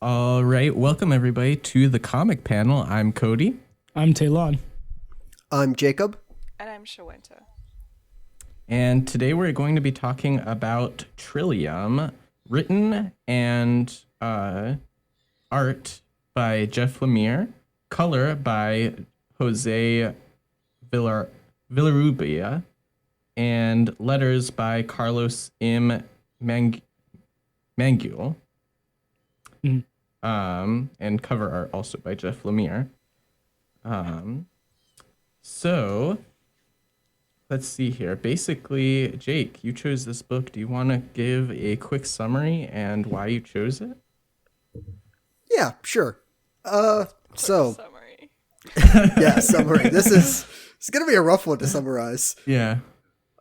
All right, welcome everybody to the comic panel. I'm Cody. I'm Taylon. I'm Jacob. And I'm Shawenta. And today we're going to be talking about Trillium, written and art by Jeff Lemiere, color by Jose Villarrubia, and letters by Carlos M. Manguel. And cover art also by Jeff Lemiere. So let's see here. Basically, Jake, you chose this book. Do you want to give a quick summary and why you chose it? Yeah, sure. Summary. Summary. It's gonna be a rough one to summarize. Yeah.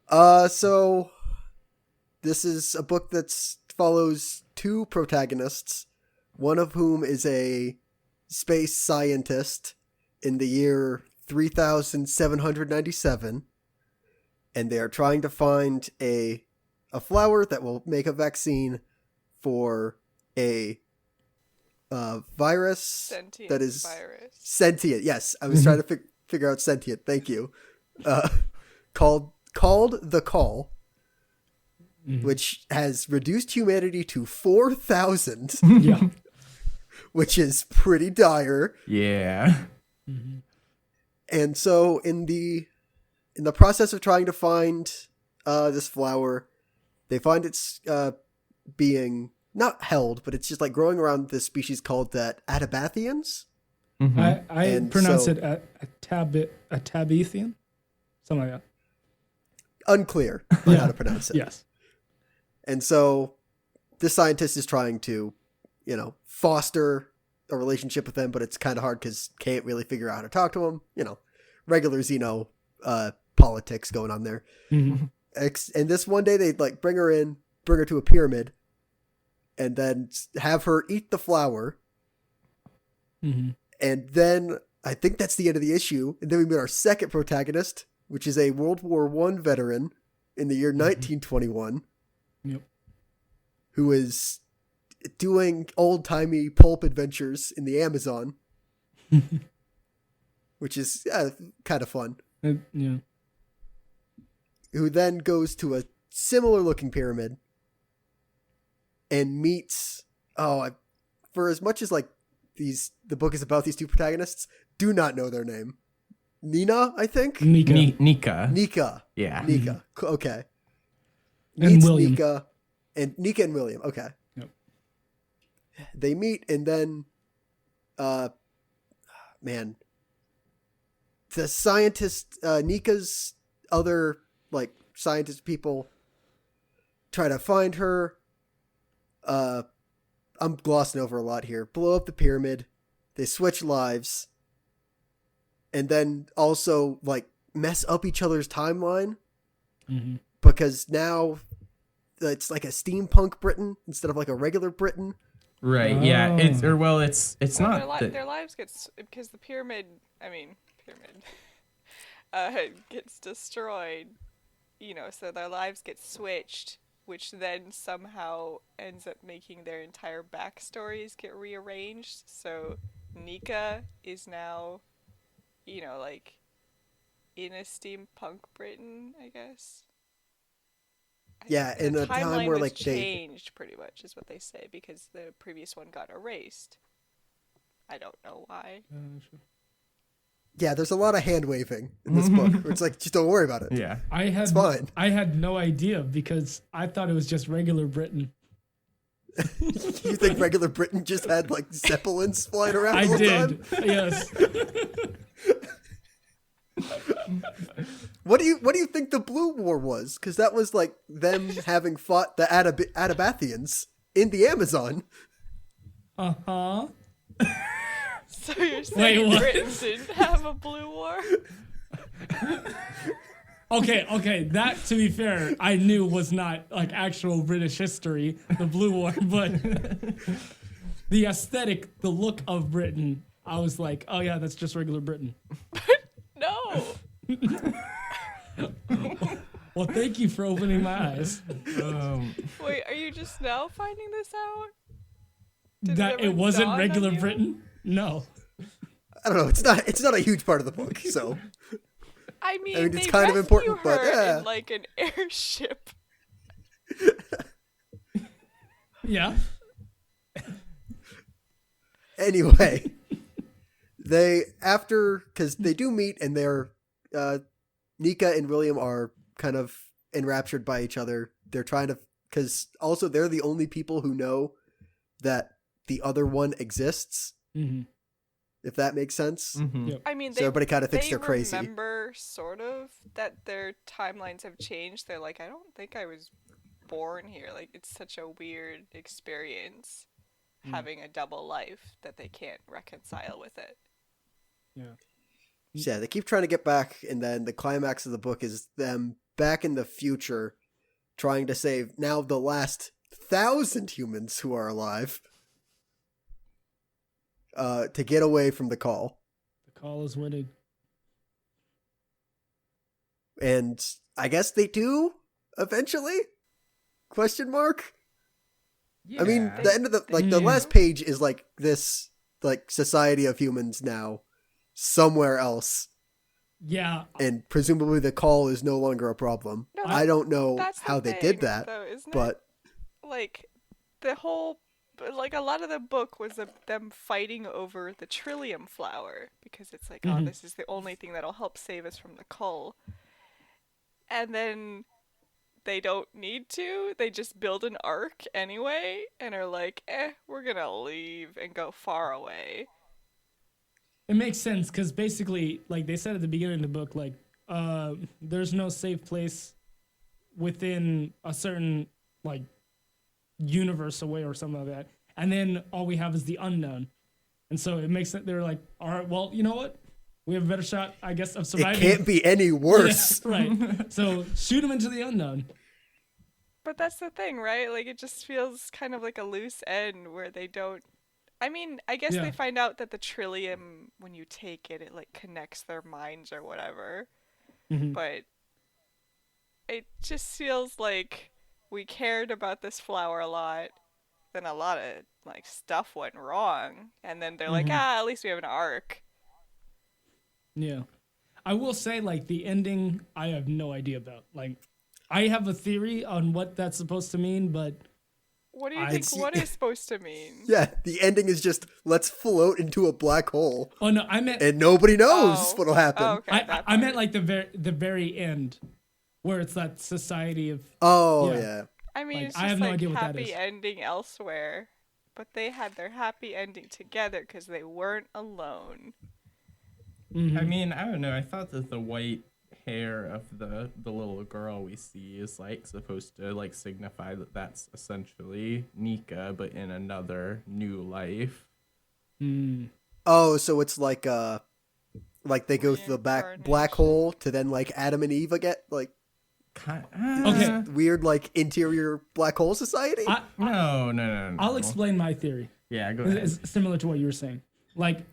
So this is a book that follows two protagonists, one of whom is a space scientist in the year 3797, and they are trying to find a flower that will make a vaccine for a virus Sentient that is virus. sentient. Yes, I was trying to figure out sentient. Thank you. Called the Call, which has reduced humanity to 4,000. Yeah. Which is pretty dire. Yeah. And so in the process of trying to find this flower, they find it's being not held, but it's just like growing around this species called the Atabathians. I And pronounce so- it a tabethian, something like that. Unclear on how to pronounce it. Yes. And so this scientist is trying to, foster a relationship with them, but it's kind of hard because can't really figure out how to talk to them. Regular Xeno politics going on there. Mhm. And this one day they bring her to a pyramid, and then have her eat the flower. Mhm. And then I think that's the end of the issue. And then we meet our second protagonist, which is a World War I veteran in the year 1921. Yep. Who is doing old-timey pulp adventures in the Amazon, which is kind of fun. Yeah. Who then goes to a similar-looking pyramid and meets... for as much as the book is about these two protagonists, do not know their name. Nina, I think? Nika. Nika. Nika. Yeah. Nika. Okay. And Meets William. Nika and William. Okay. Yep. They meet, and then, the scientist, Nika's other scientist people try to find her. I'm glossing over a lot here. Blow up the pyramid. They switch lives, and then also mess up each other's timeline because now it's like a steampunk Britain instead of a regular Britain. Right. Yeah. It's So not their lives gets because the pyramid gets destroyed. So their lives get switched, which then somehow ends up making their entire backstories get rearranged. So Nika is now, in a steampunk Britain, I guess. Yeah, in the a time timeline where was they changed pretty much is what they say because the previous one got erased. I don't know why. Yeah, there's a lot of hand waving in this book. Where it's just don't worry about it. Yeah. It's fine. I had no idea because I thought it was just regular Britain. You think regular Britain just had Zeppelins flying around I all the did. time? Yes. What do you think the Blue War was? Because that was them having fought the Atabathians in the Amazon. Uh-huh. So you're saying what? Britain didn't have a blue war? Okay, that, to be fair, I knew was not actual British history, the Blue War, but the aesthetic, the look of Britain, I was like, oh yeah, that's just regular Britain. No. Well, thank you for opening my eyes. Wait, are you just now finding this out? that ever it wasn't dawn on regular you? Britain? No. I don't know. It's not a huge part of the book, so I mean, it's they kind of rescue important, but her yeah. in like an airship. Yeah. Anyway, because they do meet and they're Nika and William are kind of enraptured by each other. They're trying to, because also they're the only people who know that the other one exists. Mm-hmm. If that makes sense. Mm-hmm. Yep. I mean, So everybody kind of thinks they they're crazy. remember sort of that their timelines have changed. They're like, I don't think I was born here. Like, it's such a weird experience having a double life that they can't reconcile with it. Yeah. So yeah, they keep trying to get back, and then the climax of the book is them back in the future trying to save now the last 1,000 humans who are alive to get away from the call. The call is winning. And I guess they do eventually? Question mark? Yeah. I mean, the end of the Yeah. last page is like this like society of humans now somewhere else, Yeah. and presumably the call is no longer a problem. No, I don't know That's the how they thing, did that, though, isn't but it? Like, the whole, like, a lot of the book was them fighting over the Trillium flower because it's like, oh, this is the only thing that'll help save us from the cull. And then they don't need to. They just build an ark anyway and are like, we're gonna leave and go far away. It makes sense because basically, like they said at the beginning of the book, like there's no safe place within a certain like universe away or something like that. And then all we have is the unknown. And so it makes it, they're like, all right, well, you know what? We have a better shot, I guess, of it surviving. can't be any worse. Yeah, right. So shoot them into the unknown. But that's the thing, right? Like, it just feels kind of like a loose end where they don't. I mean, I guess Yeah. they find out that the Trillium, when you take it, it like connects their minds or whatever. Mhm. But it just feels like we cared about this flower a lot. Then a lot of like stuff went wrong, and then they're like, at least we have an arc. Yeah. I will say, like, the ending, I have no idea about. Like, I have a theory on what that's supposed to mean, but What do you I think? see- What is supposed to mean? Yeah, the ending is just let's float into a black hole, oh no, I meant and nobody knows Oh. what'll happen. Oh, okay, that I meant part. like the very end, where it's that society of Oh Yeah. yeah. I mean, like, it's I just have no like idea what that happy is. ending elsewhere, but they had their happy ending together because they weren't alone. I mean, I don't know. I thought that the white hair of the little girl we see is like supposed to like signify that that's essentially Nika, but in another new life. Oh, so it's like they go through the black Reincarnation. hole to then like Adam and Eve get like Okay. weird like interior black hole society. No. I'll explain my theory. Yeah, go ahead. It's similar to what you were saying. Like,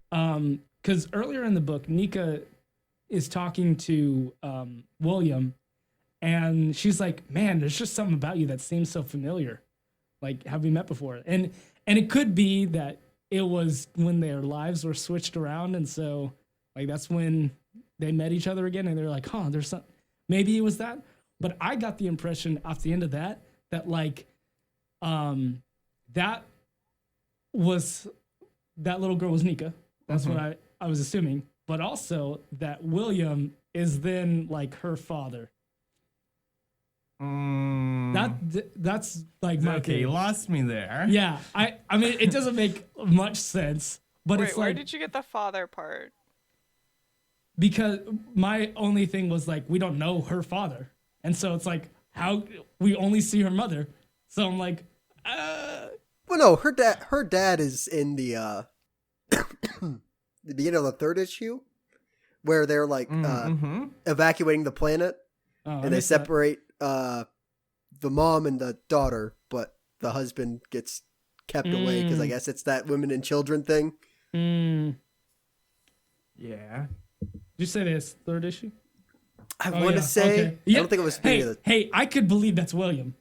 because earlier in the book, Nika is talking to William, and she's like, "Man, there's just something about you that seems so familiar. Like, have we met before?" And it could be that it was when their lives were switched around, and so like that's when they met each other again, and they're like, "Huh, there's some." Maybe it was that, but I got the impression off the end of that like, that was that little girl was Nika. That's what I was assuming. But also that William is then like her father. That's like my Okay, you theory. lost me there. Yeah, I mean it doesn't make much sense, but Wait, it's where like did you get the father part? because my only thing was like we don't know her father, and so it's like how we only see her mother. So I'm like, Well, no, her dad is in the the beginning of the third issue, where they're like evacuating the planet, oh, I and they missed that. separate the mom and the daughter, but the husband gets kept away because I guess it's that women and children thing. Yeah. Did you say this third issue? I Oh, want to yeah, say, okay. I Yeah. don't think it was beginning of the. Hey, I could believe that's William.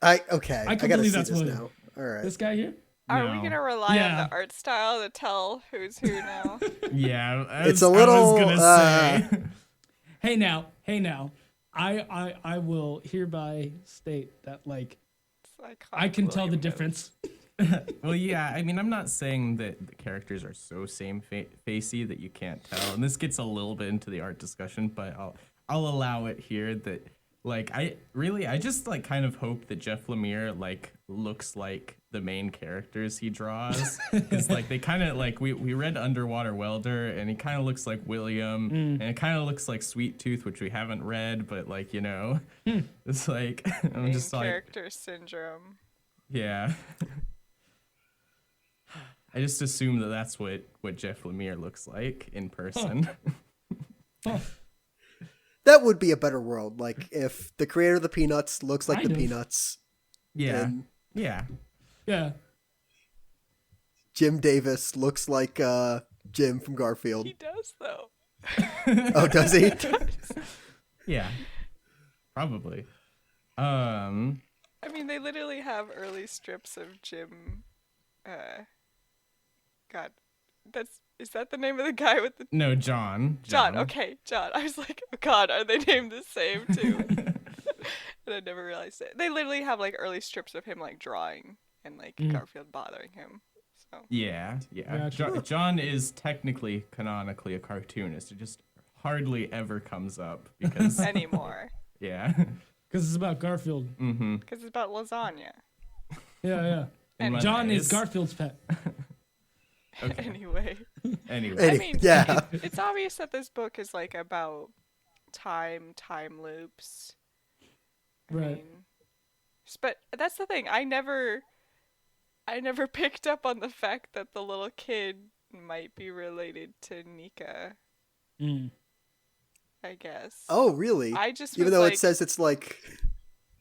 I I could gotta believe see that's this William. now. All right. This guy here? Are we No. gonna rely Yeah. on the art style to tell who's who now? Yeah, It's a little, I was gonna say. Hey now. I will hereby state that like It's I can tell the William difference. Well, yeah, I mean, I'm not saying that the characters are so same-facey that you can't tell, and this gets a little bit into the art discussion, but I'll allow it here that, like, I just, like, kind of hope that Jeff Lemire, like, looks like the main characters he draws, because, like, they kind of, like, we read Underwater Welder, and he kind of looks like William, and it kind of looks like Sweet Tooth, which we haven't read, but, like, you know, it's like, I'm Main just like, character syndrome. yeah. I just assume that that's what Jeff Lemire looks like in person. Oh, That would be a better world. Like if the creator of the Peanuts looks like Kind the of. Peanuts. Yeah. And Yeah. yeah. Jim Davis looks like Jim from Garfield. He does though. Oh, does he? Yeah. Probably. I mean, they literally have early strips of Jim. God, is that the name of the guy with the No, John. John? Okay, John. I was like, oh God, are they named the same too? And I never realized it. They literally have like early strips of him like drawing and like Garfield bothering him. So Yeah. Gotcha. John is technically, canonically a cartoonist. It just hardly ever comes up because, anymore, yeah. Because it's about Garfield. Mm-hmm. because it's about lasagna. Yeah. And John is Mondays. Garfield's pet. Okay. Anyway. Anyway. I mean, yeah. it's obvious that this book is like about time loops. Right. But that's the thing. I never picked up on the fact that the little kid might be related to Nika. Mm. I guess. Oh, really? I just Even was though like, it says it's like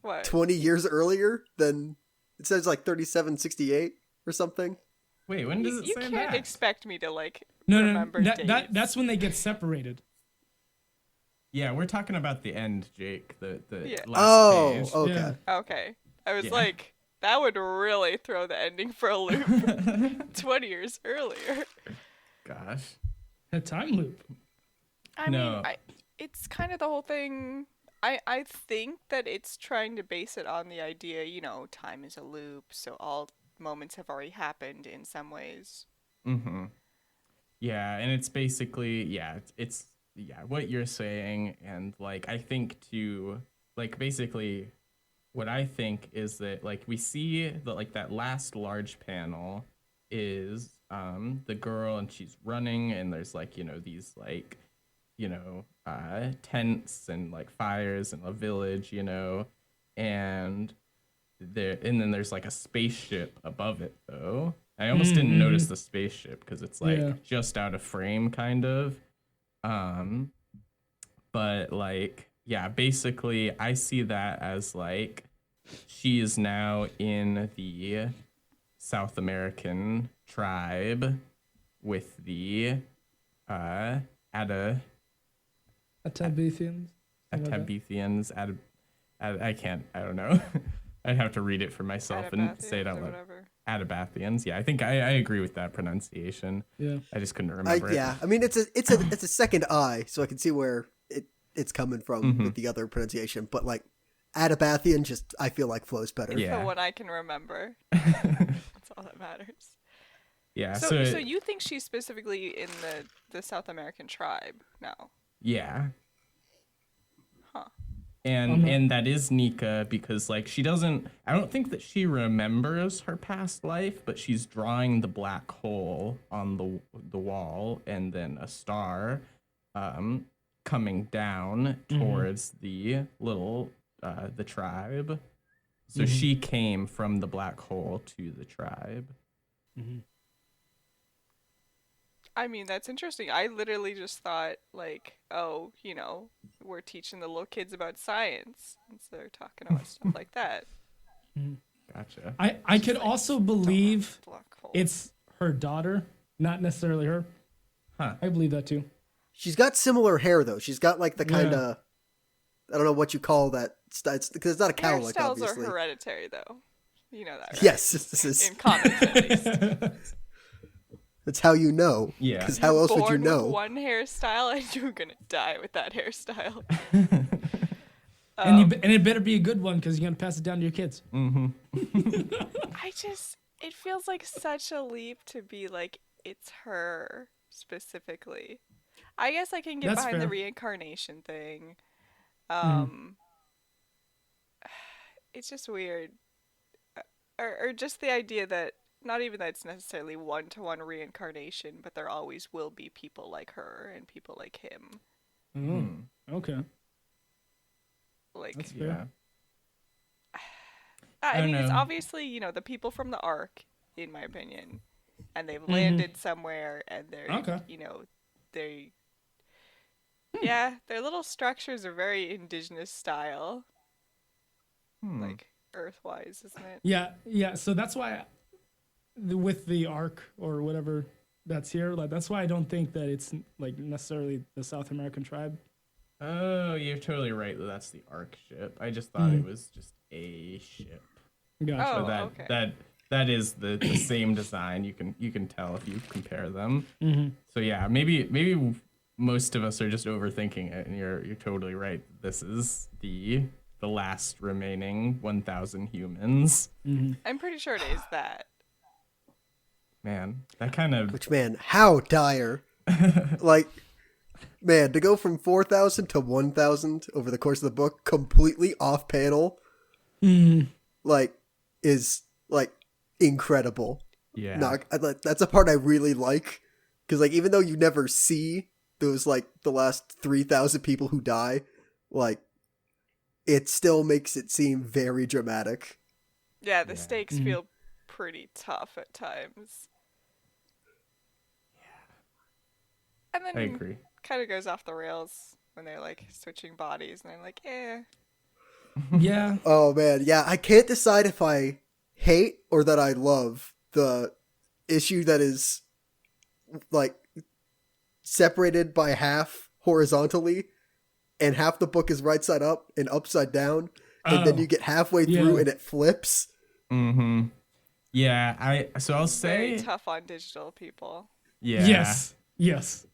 what? 20 years earlier than it says like 3768 or something. Wait, when does it You say can't that? expect me to like No. remember dates. That's when they get separated. Yeah, we're talking about the end, Jake. The Yeah. last Oh, page. okay. Yeah. Okay. I was Yeah. like, that would really throw the ending for a loop. 20 years earlier. Gosh. A time loop. I No. mean, it's kind of the whole thing. I think that it's trying to base it on the idea, you know, time is a loop, so all moments have already happened in some ways. Mm-hmm. Yeah, and it's basically, it's what you're saying, and like I think too, like basically what I think is that like we see that like that last large panel is the girl and she's running and there's like, you know, these like, you know, tents and like fires and a village, you know, and then there's like a spaceship above it though. I almost didn't notice the spaceship because it's like just out of frame kind of. But like, yeah, basically I see that as like she is now in the South American tribe with the Atabethians. Atabethians. I don't know. I'd have to read it for myself and say it out loud. Atabathians. Yeah, I think I agree with that pronunciation. Yeah. I just couldn't remember it. Yeah, I mean it's a second I, so I can see where it's coming from with the other pronunciation. But like Atabathian, just I feel like flows better. Yeah. The one I can remember. That's all that matters. Yeah. So you think she's specifically in the South American tribe now? Yeah. Huh. And that is Nika because like I don't think that she remembers her past life, but she's drawing the black hole on the wall and then a star coming down towards the little the tribe. So she came from the black hole to the tribe. I mean, that's interesting. I literally just thought, like, oh, you know, we're teaching the little kids about science. And so they're talking about stuff like that. Gotcha. I could also believe Black hole. it's her daughter, not necessarily her. Huh. I believe that too. She's got similar hair though. She's got like the kind of I don't know what you call that because it's not a cowlick, Hairstyles obviously. are hereditary, though. You know that, right? Yes, this is. In comics, at least. That's how you know. Yeah. Because how else would you Born know? with one hairstyle, and you're gonna die with that hairstyle. And it better be a good one because you're gonna pass it down to your kids. It feels like such a leap to be like, it's her specifically. I guess I can get That's behind the fair. reincarnation thing. It's just weird. Or just the idea that, not even that it's necessarily one-to-one reincarnation, but there always will be people like her and people like him. Okay. Like, That's fair. Yeah. I don't mean, it's know. obviously, the people from the Ark, in my opinion, and they've landed somewhere, and they're, Okay. they, yeah, their little structures are very indigenous style, like Earth-wise, isn't it? Yeah. So that's why, with the Ark or whatever that's here, like that's why I don't think that it's like necessarily the South American tribe. Oh, you're totally right. That's the Ark ship. I just thought it was just a ship. Gotcha. Oh, So okay. that is the same design. You can tell if you compare them. Mm-hmm. So yeah, maybe most of us are just overthinking it, and you're totally right. This is the last remaining 1,000 humans. I'm pretty sure it is that. Man, that kind of Which, man, how dire. Like, man, to go from 4,000 to 1,000 over the course of the book, completely off panel, like, is, like, incredible. yeah. That's a part I really like. Because, like, even though you never see those, like, the last 3,000 people who die, like, it still makes it seem very dramatic. Yeah, the stakes feel pretty tough at times. Yeah. And then I agree. kind of goes off the rails when they're like switching bodies, and I'm like, Yeah. Oh, man, yeah, I can't decide if I hate or that I love the issue that is, like, separated by half horizontally, and half the book is right side up and upside down, and then you get halfway through and it flips. Yeah, I'll very say tough on digital people. yeah. Yes.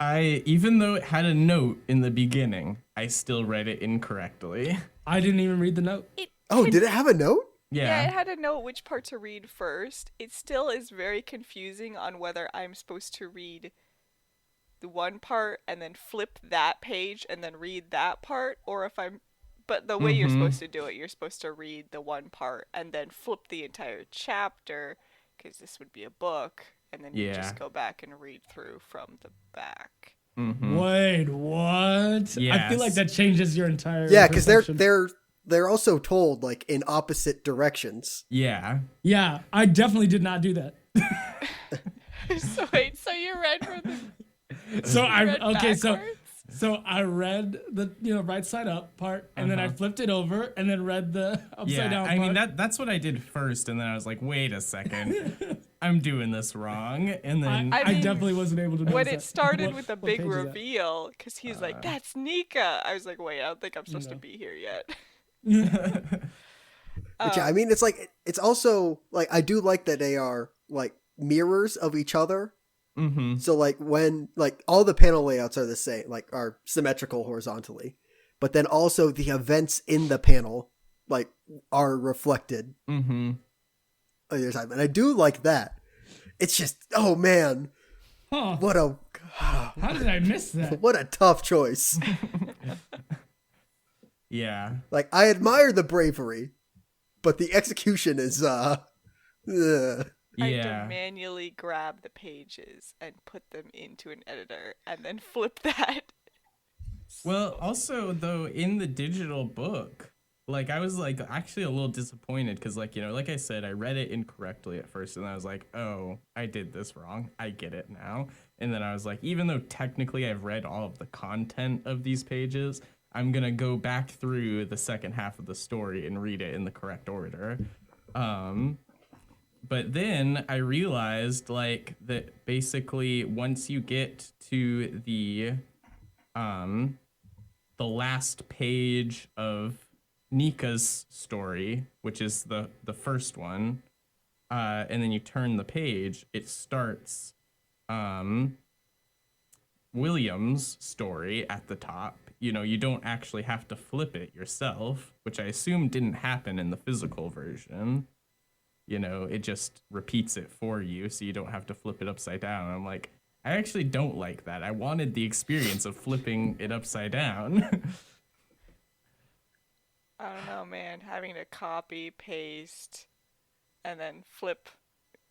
Even though it had a note in the beginning, I still read it incorrectly. I didn't even read the note. Oh, did it have a note? Yeah, it Yeah. had to know which part to read first. It still is very confusing on whether I'm supposed to read the one part and then flip that page and then read that part, or if I'm... But the way you're supposed to do it, you're supposed to read the one part and then flip the entire chapter, because this would be a book, and then you Yeah. just go back and read through from the back. Wait, what? I feel Yes. like that changes your entire. Yeah, because perception. they're also told, like, in opposite directions. Yeah. Yeah, I definitely did not do that. So wait, so you read from the So backwards? So I read the right side up part, and then I flipped it over, and then read the upside down I part. mean that's what I did first, and then I was like, wait a second, I'm doing this wrong, and then I mean, definitely wasn't able to do when that. it started What- with the what big page is that? reveal, because he's like, "That's Nika." I was like, "Wait, I don't think I'm supposed to be here yet." Which, I mean, it's like, it's also, like, I do like that they are, like, mirrors of each other. So, like, when, like, all the panel layouts are the same, like, are symmetrical horizontally, but then also the events in the panel, like, are reflected on your side. And I do like that. It's just, oh man, Huh? what a How did I miss that? what a tough choice. yeah. Like, I admire the bravery, but the execution is ugh. I had Yeah. to manually grab the pages and put them into an editor and then flip that. Well, also though, in the digital book, like I was like actually a little disappointed because like like I said, I read it incorrectly at first, and I was like, oh, I did this wrong. I get it now. And then I was like, even though technically I've read all of the content of these pages, I'm gonna go back through the second half of the story and read it in the correct order. But then I realized like that basically once you get to the last page of Nika's story, which is the first one, and then you turn the page, it starts William's story at the top. You know, you don't actually have to flip it yourself, which I assume didn't happen in the physical version. You know, it just repeats it for you, so you don't have to flip it upside down. I'm like, I actually don't like that. I wanted the experience of flipping it upside down. I don't know, man. Having to copy, paste, and then flip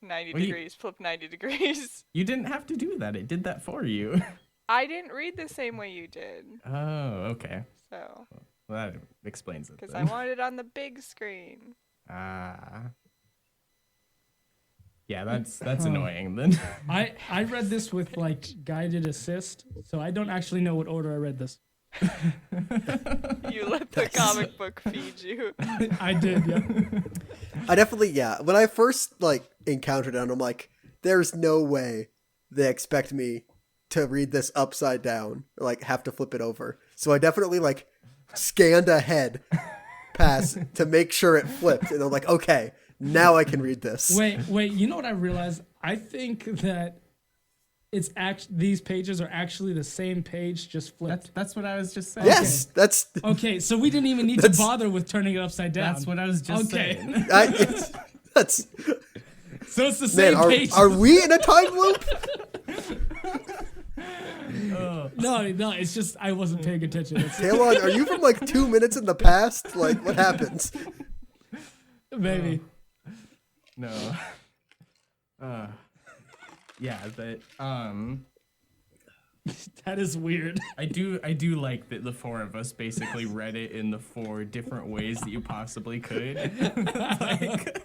90 Well, degrees, flip 90 degrees. You didn't have to do that. It did that for you. I didn't read the same way you did. Oh, okay. So. Well, that explains it. Because Then. I wanted it on the big screen. Ah. Yeah, that's annoying then. I read this with like guided assist, so I don't actually know what order I read this. You let the comic book feed you. I did, yeah. I definitely, yeah. When I first like encountered it, I'm like, there's no way they expect me to read this upside down, or like have to flip it over. So I definitely like scanned ahead past to make sure it flipped, and I'm like, okay, now I can read this. Wait, you know what I realized? I think that it's these pages are actually the same page, just flipped. That's what I was just saying. Yes, that's Okay, so we didn't even need to bother with turning it upside down. That's what I was just saying. that's. So it's the same Man, page. are we in a time loop? No, it's just I wasn't paying attention. Talon, are you from like 2 minutes in the past? Like, what happened? Maybe. No. Yeah, but That is weird. I do like that the four of us basically read it in the 4 different ways that you possibly could. Like,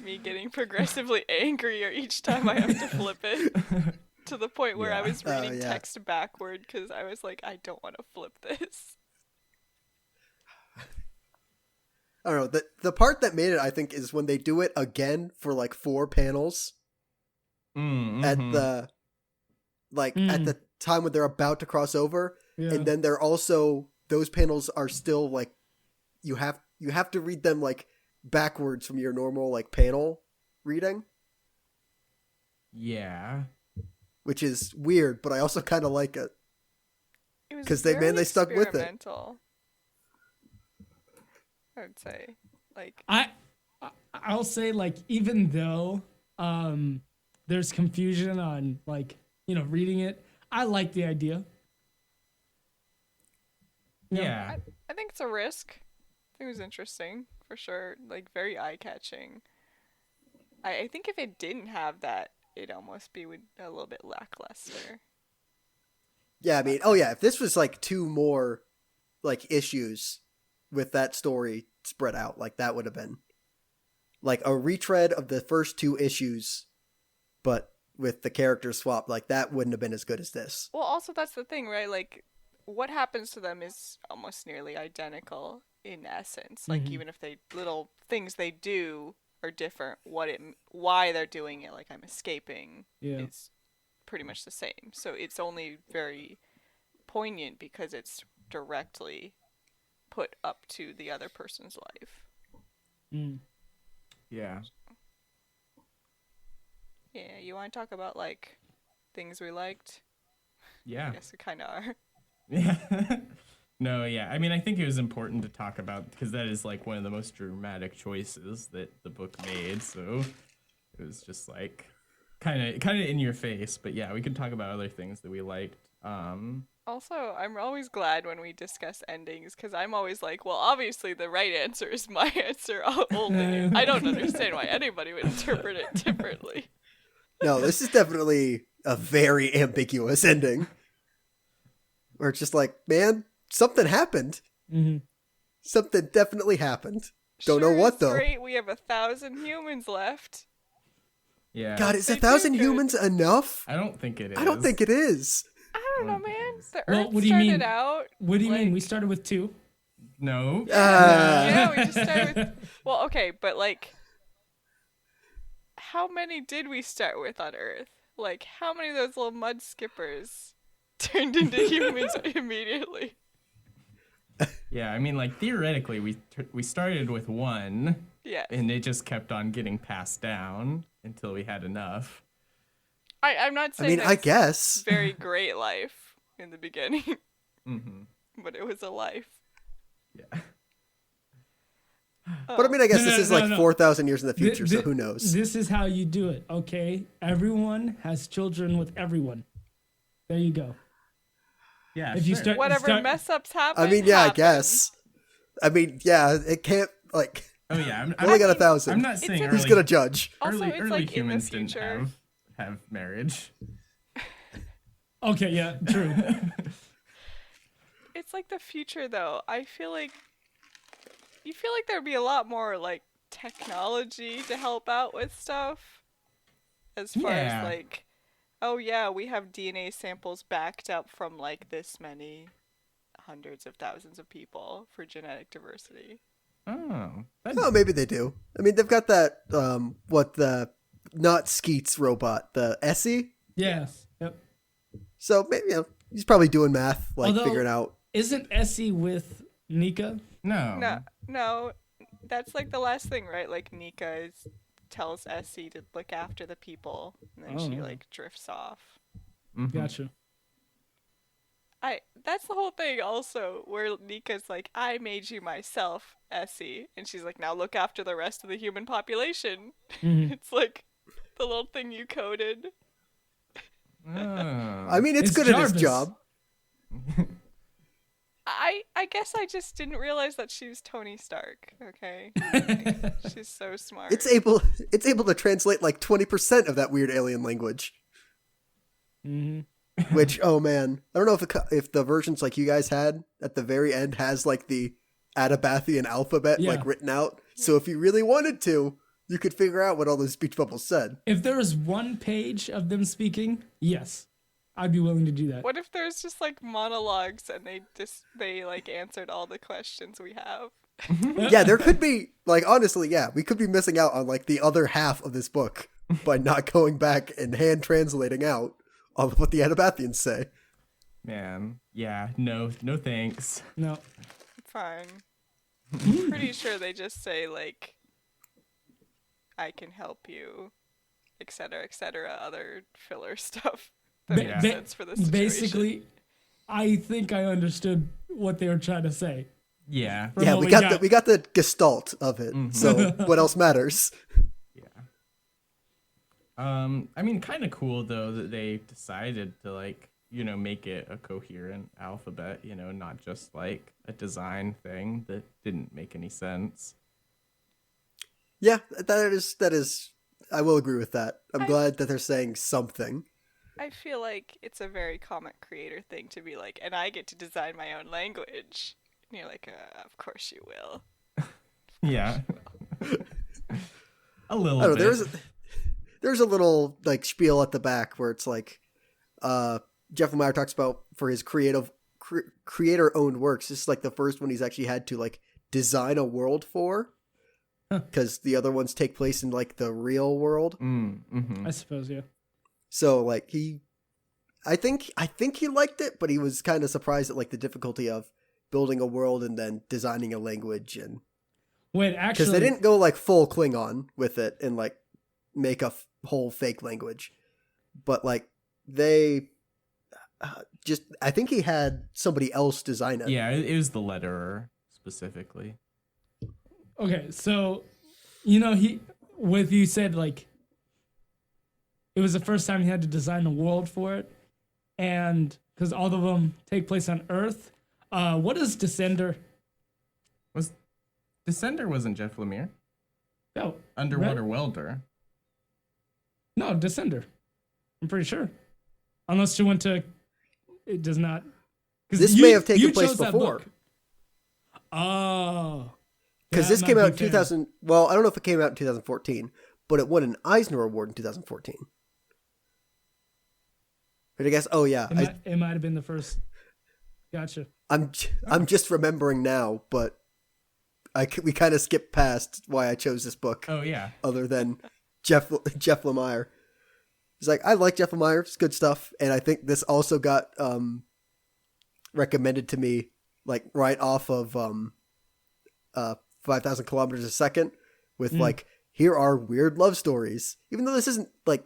Me getting progressively angrier each time I have to flip it. To the point where I was reading text backward because I was like, I don't want to flip this. I don't know. The part that made it, I think, is when they do it again for like 4 panels at the at the time when they're about to cross over, and then they're also those panels are still like you have to read them like backwards from your normal like panel reading. yeah. Which is weird, but I also kind of like it. Because they stuck with it. Experimental, I would say. Like I'll say like even though there's confusion on like, you know, reading it, I like the idea. Yeah. I think it's a risk. I think it was interesting for sure. Like very eye catching. I think if it didn't have that, it'd almost be a little bit lackluster. Yeah, I mean, oh yeah, if this was like 2 more like issues with that story spread out, like that would have been like a retread of the first 2 issues, but with the characters swapped, like that wouldn't have been as good as this. Well, also that's the thing, right? Like what happens to them is almost nearly identical in essence. Like even if little things they do are different, why they're doing it, like I'm escaping, is pretty much the same. So it's only very poignant because it's directly put up to the other person's life. Yeah. Yeah, you want to talk about like things we liked? Yeah. I guess we kind of are. Yeah. No, yeah. I mean, I think it was important to talk about because that is like one of the most dramatic choices that the book made. So it was just like kind of in your face. But yeah, we could talk about other things that we liked. Also, I'm always glad when we discuss endings because I'm always like, well, obviously the right answer is my answer only. I don't understand why anybody would interpret it differently. No, this is definitely a very ambiguous ending. Where it's just like, man, something happened. Something definitely happened. Don't know what though. Great, we have 1,000 humans left. Yeah. God, is They 1,000 do good. humans enough? I don't think it is. I don't think it is. I don't know, man. The Well, Earth what do you started mean? out. What do you mean? like- We started with 2. No. Yeah, we just started with. Well, okay, but like, how many did we start with on Earth? Like, how many of those little mud skippers turned into humans immediately? Yeah, I mean, like, theoretically, we started with one, Yes. and it just kept on getting passed down until we had enough. I'm not I saying mean, I it's guess. very great life in the beginning, Mm-hmm. but it was a life. Yeah. But I mean, I guess this is like no. 4,000 years in the future, so who knows? This is how you do it, okay? Everyone has children with everyone. There you go. Yeah, If you sure. Whatever mess ups happen. I mean, yeah, happen. I guess. I mean, yeah, it can't, like, Oh yeah, we only got 1,000. I'm not saying Who's early, gonna judge? Also, it's early like in the humans didn't future. have marriage. Okay, yeah, true. It's like the future, though. I feel like you feel like there'd be a lot more like technology to help out with stuff. As far Yeah. as like, oh yeah, we have DNA samples backed up from like this many hundreds of thousands of people for genetic diversity. Oh, Oh, maybe they do. I mean, they've got that, not Skeets robot, the Essie. Yes. Yep. So maybe, he's probably doing math, like Although- figuring out. Isn't Essie with Nika? no. No, that's like the last thing, right? Like Nika tells Essie to look after the people, and then she Oh. like drifts off. Mhm. Gotcha. That's the whole thing also, where Nika's like, I made you myself, Essie. And she's like, now look after the rest of the human population. Mhm. It's like the little thing you coded. Oh. I mean, it's It's good at his Jarvis. job. I guess I just didn't realize that she was Tony Stark, okay? She's so smart. It's able to translate like 20% of that weird alien language. Mm-hmm. Which, oh man, I don't know if the versions like you guys had at the very end has like the Atabathian alphabet Yeah. like written out. So if you really wanted to, you could figure out what all those speech bubbles said. If there was one page of them speaking, yes, I'd be willing to do that. What if there's just like monologues and they like answered all the questions we have? Yeah, there could be like honestly, yeah, we could be missing out on like the other half of this book by not going back and hand translating out all of what the Atabathians say. Man, yeah, no thanks. No. Fine. I'm pretty sure they just say like, I can help you, etc., other filler stuff that Ba- makes ba- sense for this situation. Basically, I think I understood what they were trying to say. Yeah. From Yeah, what we got the gestalt of it. So what else matters? Yeah. I mean, kind of cool though that they decided to like, make it a coherent alphabet, not just like a design thing that didn't make any sense. Yeah, that is. I will agree with that. I'm glad that they're saying something. I feel like it's a very comic creator thing to be like, and I get to design my own language. And you're like, of course you will. Yeah. A little I don't bit. know. There's a little like spiel at the back where it's like, Jeff Lemiere talks about for his creator-owned works. This is like the first one he's actually had to like design a world for, because the other ones take place in like the real world. Mm-hmm. I suppose, yeah. So like I think he liked it, but he was kind of surprised at like the difficulty of building a world and then designing a language, and Wait, because actually, they didn't go like full Klingon with it and like make a whole fake language, but like they just I think he had somebody else design it. Yeah, it was the letterer specifically. Okay, so you said like it was the first time he had to design a world for it, and because all of them take place on Earth. What is Descender? Descender wasn't Jeff Lemire. No, Underwater welder. no, Descender. I'm pretty sure, unless you went to. It does not. 'Cause This you- may have taken you place chose that before. book. Oh, Because that this might came be out in fair. 2000. Well, I don't know if it came out in 2014, but it won an Eisner Award in 2014. But I guess, oh yeah, It might have been the first. Gotcha. I'm just remembering now, but we kind of skipped past why I chose this book. Oh yeah. Other than Jeff Lemire. He's like, I like Jeff Lemire, it's good stuff, and I think this also got recommended to me like right off of 5,000 kilometers a second with like, here are weird love stories. Even though this isn't like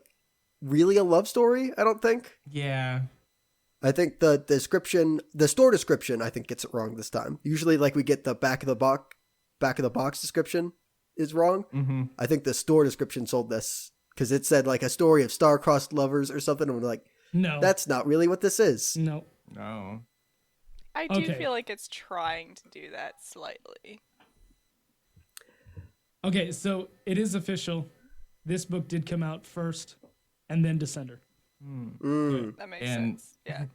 really a love story, I don't think. Yeah. I think the store description, I think gets it wrong this time. Usually like we get the back of the box description is wrong. Mm-hmm. I think the store description sold this because it said like a story of star-crossed lovers or something. And we're like, No. that's not really what this is. No. No. I do Okay. feel like it's trying to do that slightly. Okay, so it is official. This book did come out first, and then Descender. That makes And- sense. Yeah.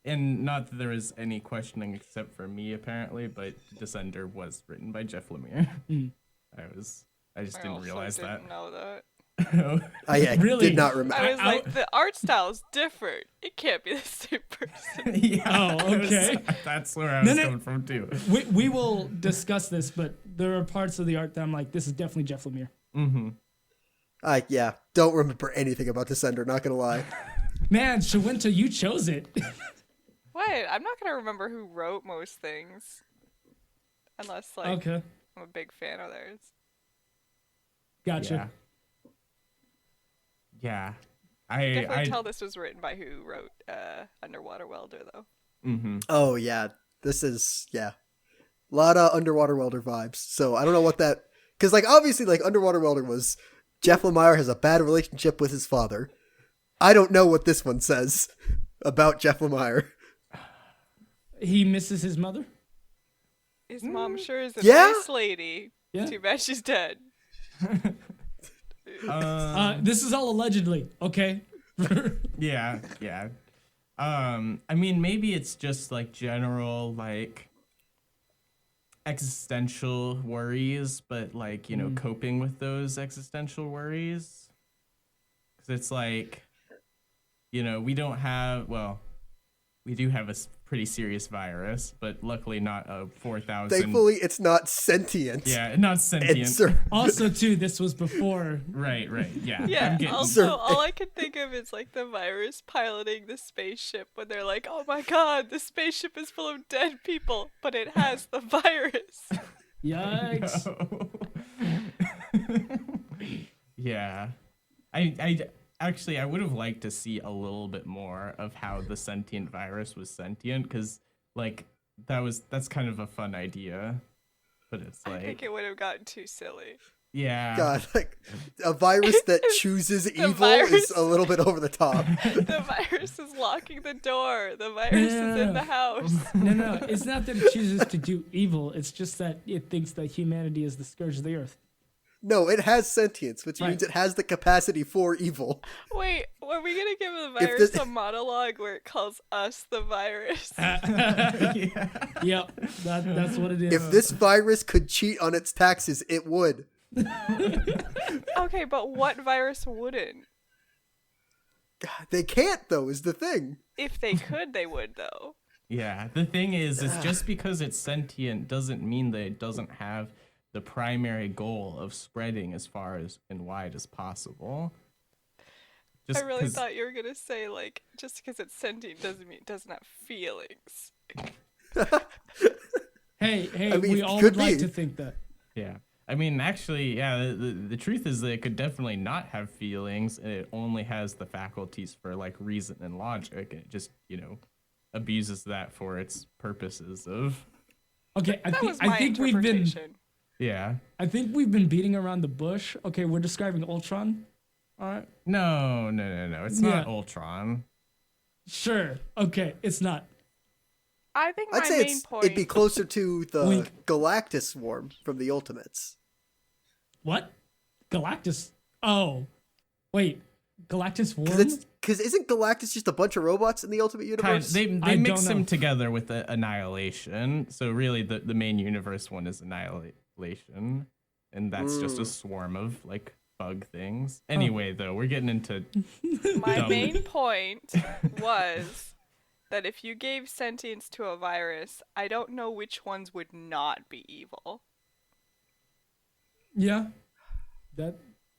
And not that there was any questioning except for me apparently, but Descender was written by Jeff Lemire. I just didn't also realize didn't know that. that. I Really? did not remember. I was like, the art style's different. It can't be the same person. Yeah. Oh, okay. That's where I was No. coming from too. We will discuss this, but there are parts of the art that I'm like, this is definitely Jeff Lemire. Mm-hmm. I don't remember anything about Descender, not gonna lie. Man, Shawinta, you chose it. What? I'm not gonna remember who wrote most things, unless like Okay, I'm a big fan of theirs. gotcha. Yeah. Definitely tell this was written by who wrote Underwater Welder though. Mm-hmm. Oh yeah, this is a lot of Underwater Welder vibes. So I don't know what that, because like obviously like Underwater Welder was Jeff Lemire has a bad relationship with his father. I don't know what this one says about Jeff Lemire. He misses his mother. His mom sure is a Yeah? nice lady. Yeah. Too bad she's dead. This is all allegedly, okay? Yeah. I mean, maybe it's just like general like existential worries, but like, you know, coping with those existential worries. Because it's like, you know, we do have a pretty serious virus, but luckily not a 4,000. Thankfully, it's not sentient. Yeah, not sentient. Also, too, this was before. Right, yeah. Yeah, I'm getting- also, all I can think of is like the virus piloting the spaceship when they're like, oh my god, the spaceship is full of dead people, but it has the virus. Yikes. Yeah. I actually, I would have liked to see a little bit more of how the sentient virus was sentient, because like that's kind of a fun idea, but it's I like, think it would have gotten too silly. yeah. God, like a virus that chooses evil virus. is a little bit over the top. The virus is locking the door. The virus is in the house. No, it's not that it chooses to do evil. It's just that it thinks that humanity is the scourge of the earth. No, it has sentience, which Right. means it has the capacity for evil. Wait, are we gonna give the If virus the- a monologue where it calls us the virus? Yeah. Yep, that's what it is. If this virus could cheat on its taxes, it would. Okay, but what virus wouldn't? They can't, though, is the thing. If they could, they would, though. Yeah, the thing is just because it's sentient doesn't mean that it doesn't have the primary goal of spreading as far as and wide as possible. I really 'cause- thought you were gonna say, like, just because it's sentient doesn't mean it doesn't have feelings. Hey, I mean, we it all could would like be. to think that. Yeah. I mean, actually, yeah, the truth is that it could definitely not have feelings, and it only has the faculties for, like, reason and logic, and it just, you know, abuses that for its purposes of... Okay, That was my I think we've been interpretation. Yeah. beating around the bush. Okay, we're describing Ultron. All right. No. It's not Yeah. Ultron. Sure. Okay, it's not. I think my I'd say main point. it'd be closer to the Wink. Galactus swarm from the Ultimates. What? Galactus? Oh, wait. Galactus Worm? Because isn't Galactus just a bunch of robots in the Ultimate Universe? They I mix don't know. them together with Annihilation, so really the main universe one is Annihilation, and that's just a swarm of, like, bug things. Anyway, though, we're getting into... My Dumb. main point was that if you gave sentience to a virus, I don't know which ones would not be evil. Yeah.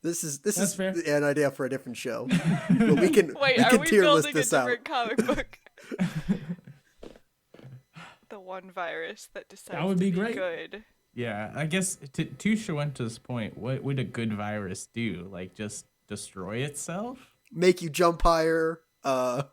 This is That's fair. an idea for a different show. But we can Wait, we are can we tier list building a this out. different comic book? The one virus that decides would to be be great. good. Yeah, I guess to Shawente's point, what would a good virus do? Like just destroy itself? Make you jump higher. Well,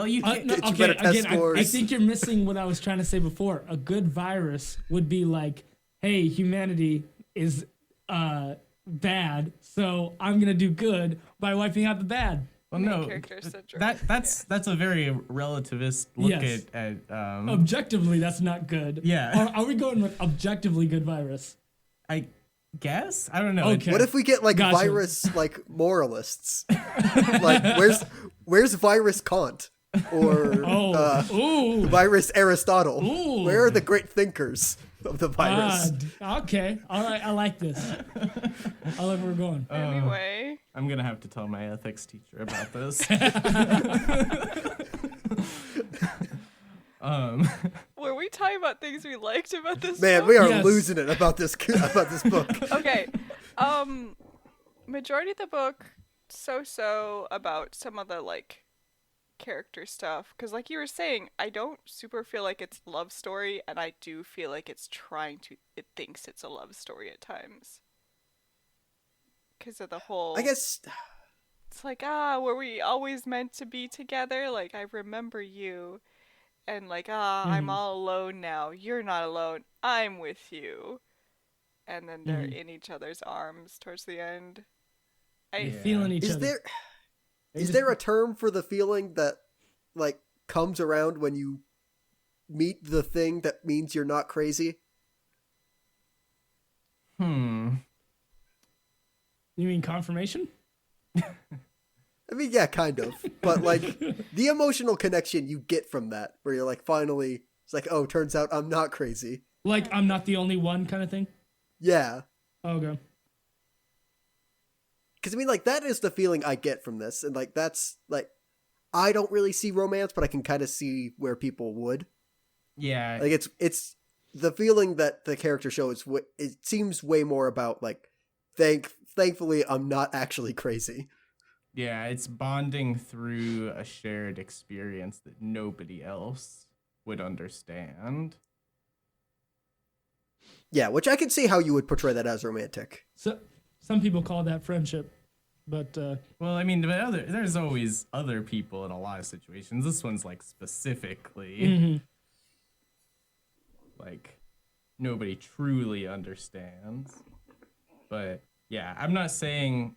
you can't. No, Get you okay, better test again, I scores. think you're missing what I was trying to say before. A good virus would be like, hey, humanity is bad, so I'm gonna do good by wiping out the bad. Well, Main no, character syndrome. that's a very relativist look Yes. at Objectively, that's not good. Yeah. Are we going with objectively good virus? I guess I don't know. Okay. What if we get like Gotcha. virus like moralists? Like where's virus Kant or Ooh. virus Aristotle? Ooh. Where are the great thinkers of the virus? Okay. All right. I like this. I like where we're going. Anyway, I'm gonna have to tell my ethics teacher about this. were we talking about things we liked about this Man, book? we are Yes. losing it about this book. Okay. Majority of the book, so about some of the, like, character stuff. Because, like you were saying, I don't super feel like it's love story, and I do feel like it thinks it's a love story at times. Because of the whole... I guess It's like, were we always meant to be together? Like, I remember you. And like, I'm all alone now. You're not alone. I'm with you. And then they're in each other's arms towards the end. Feeling each is other. there a term for the feeling that like comes around when you meet the thing that means you're not crazy? You mean confirmation? I mean, yeah, kind of. But, like, the emotional connection you get from that, where you're like, finally, it's like, oh, turns out I'm not crazy. Like I'm not the only one kind of thing? Yeah. Okay. Because, I mean, like, that is the feeling I get from this. And, like, that's, like, I don't really see romance, but I can kind of see where people would. Yeah. Like, it's the feeling that the character shows, it seems way more about, like, thankfully, I'm not actually crazy. Yeah, it's bonding through a shared experience that nobody else would understand. Yeah, which I can see how you would portray that as romantic. So some people call that friendship, but Well, I mean, but there's always other people in a lot of situations. This one's like specifically like nobody truly understands. But yeah, I'm not saying,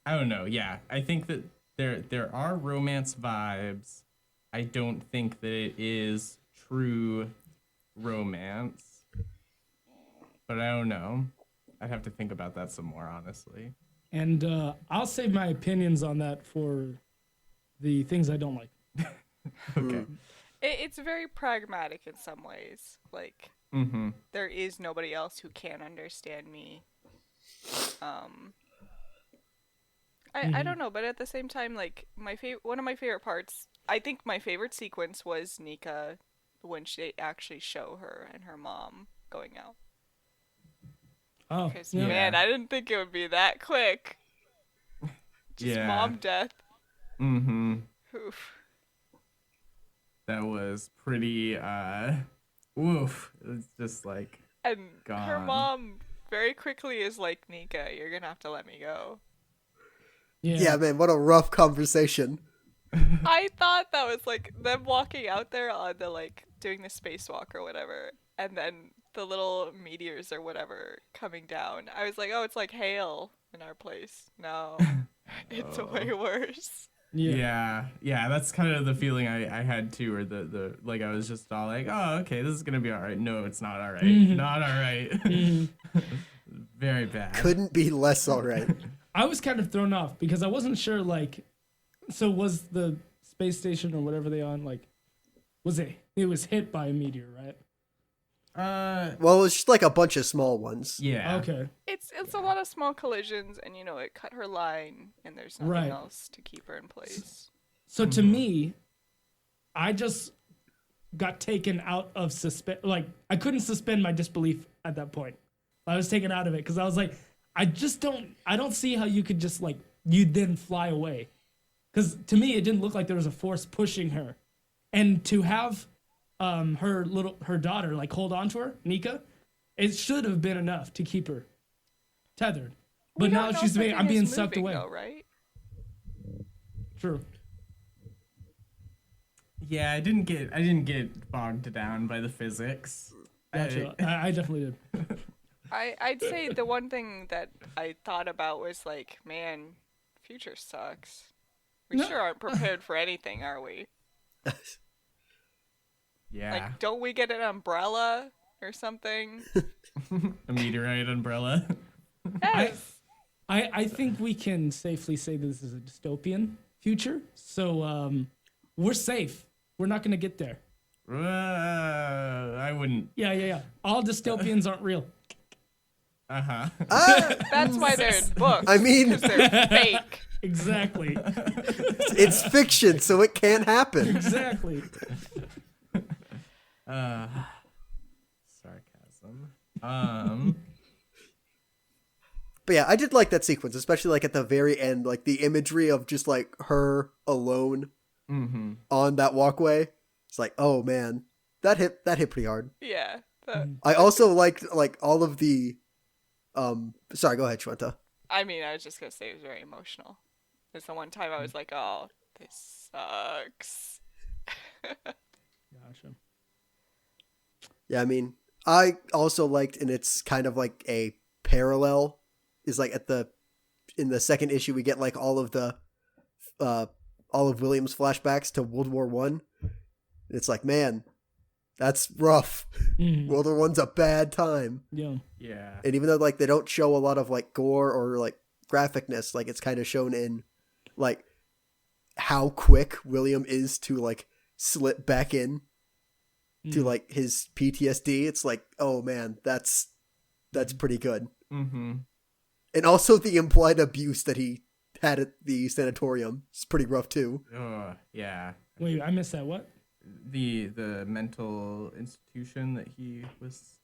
I don't know. Yeah, I think that there are romance vibes. I don't think that it is true romance. But I don't know. I'd have to think about that some more, honestly. and I'll save my opinions on that for the things I don't like. Okay. It's very pragmatic in some ways. Like, Mm-hmm. there is nobody else who can understand me. I don't know, but at the same time, like, one of my favorite parts, I think my favorite sequence was Nika when they actually show her and her mom going out. Oh, Because, yeah. man, I didn't think it would be that quick. Just Yeah. mom death. Mm-hmm. Oof. That was pretty, woof. It's just like, And her Gone. mom very quickly is like, Nika, you're gonna have to let me go. Yeah, man, what a rough conversation. I thought that was like them walking out there on the, like, doing the spacewalk or whatever, and then the little meteors or whatever coming down. I was like, oh, it's like hail in our place. No, it's way worse. Yeah. yeah, that's kind of the feeling I had too, or the like I was just all like, oh, okay, this is gonna be all right. No, it's not all right. Not all right. Very bad. Couldn't be less alright. I was kind of thrown off because I wasn't sure, like, so was the space station or whatever they on, like, it was hit by a meteor, right? Well, it's just like a bunch of small ones. Yeah. Okay. It's a lot of small collisions, and it cut her line, and there's nothing Right. else to keep her in place. So to me, I just got taken out of like, I couldn't suspend my disbelief at that point. I was taken out of it because I was like, I don't see how you could just, like, you'd then fly away. Because to me, it didn't look like there was a force pushing her. And to have her daughter, like hold on to her, Nika, it should have been enough to keep her tethered. But now she's being sucked away. Though, right? True. Yeah, I didn't get bogged down by the physics. Gotcha. I definitely did. I'd say the one thing that I thought about was like, man, future sucks. We sure aren't prepared for anything, are we? Yeah. Like, don't we get an umbrella or something? A meteorite umbrella. Yes. I think we can safely say this is a dystopian future. So we're safe. We're not going to get there. I wouldn't. Yeah. All dystopians aren't real. Uh-huh. That's why they're in books. I mean, because they're fake. Exactly. it's fiction, so it can't happen. Exactly. Sarcasm. But yeah, I did like that sequence, especially like at the very end, like the imagery of just like her alone on that walkway. It's like, oh man, that hit pretty hard. Yeah. I also liked like all of the sorry, go ahead, Shweta. I mean, I was just gonna say it was very emotional. There's the one time I was like, oh, this sucks. Gotcha. Yeah, I mean, I also liked, and it's kind of like a parallel, is like in the second issue we get like all of William's flashbacks to World War One. It's like, man, that's rough. World War One's a bad time. Yeah. And even though like they don't show a lot of like gore or like graphicness, like it's kind of shown in like how quick William is to like slip back in to like his PTSD. It's like, oh man, that's pretty good. And also the implied abuse that he had at the sanatorium is pretty rough too. Yeah. Wait, I missed that. What? The mental institution that he was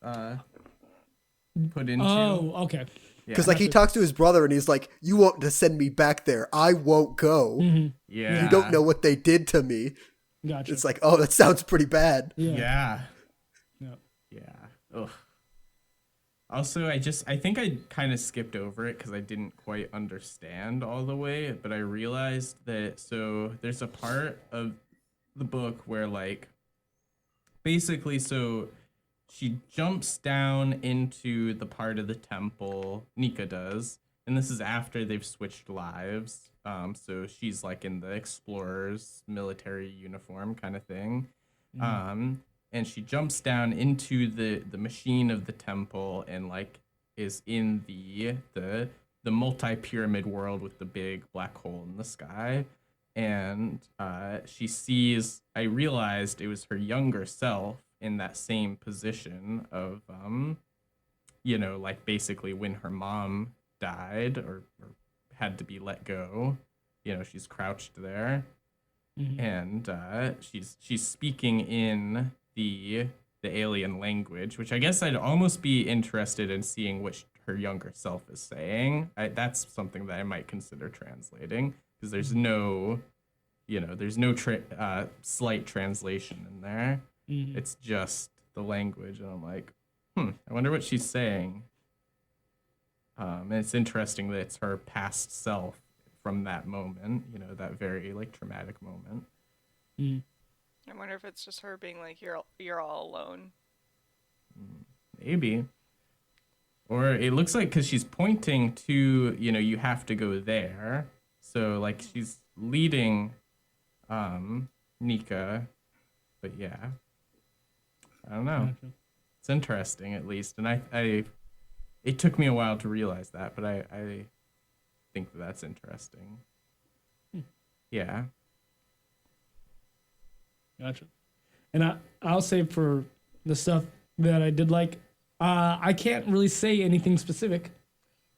put into. Oh, okay. Because like he talks to his brother and he's like, "You want to send me back there? I won't go. Yeah. You don't know what they did to me." Gotcha. It's like, oh, that sounds pretty bad. Yeah. Yeah. Ugh. Also, I think I kind of skipped over it because I didn't quite understand all the way, but I realized that, so there's a part of the book where like, basically, so she jumps down into the part of the temple, Nika does, and this is after they've switched lives. So she's like in the explorer's military uniform kind of thing. And she jumps down into the machine of the temple and like is in the multi-pyramid world with the big black hole in the sky. And she sees, I realized it was her younger self in that same position of, like basically when her mom died or had to be let go, she's crouched there. And she's speaking in the alien language, which I guess I'd almost be interested in seeing what her younger self is saying. That's something that I might consider translating, because there's no slight translation in there. It's just the language, and I'm like, I wonder what she's saying. And it's interesting that it's her past self from that moment, that very like traumatic moment. I wonder if it's just her being like, you're all alone. Maybe. Or it looks like, because she's pointing to, you have to go there. So like she's leading Nika. But yeah. I don't know. Gotcha. It's interesting, at least. And it took me a while to realize that, but I think that's interesting. Yeah. Gotcha. And I'll say for the stuff that I did like, I can't really say anything specific,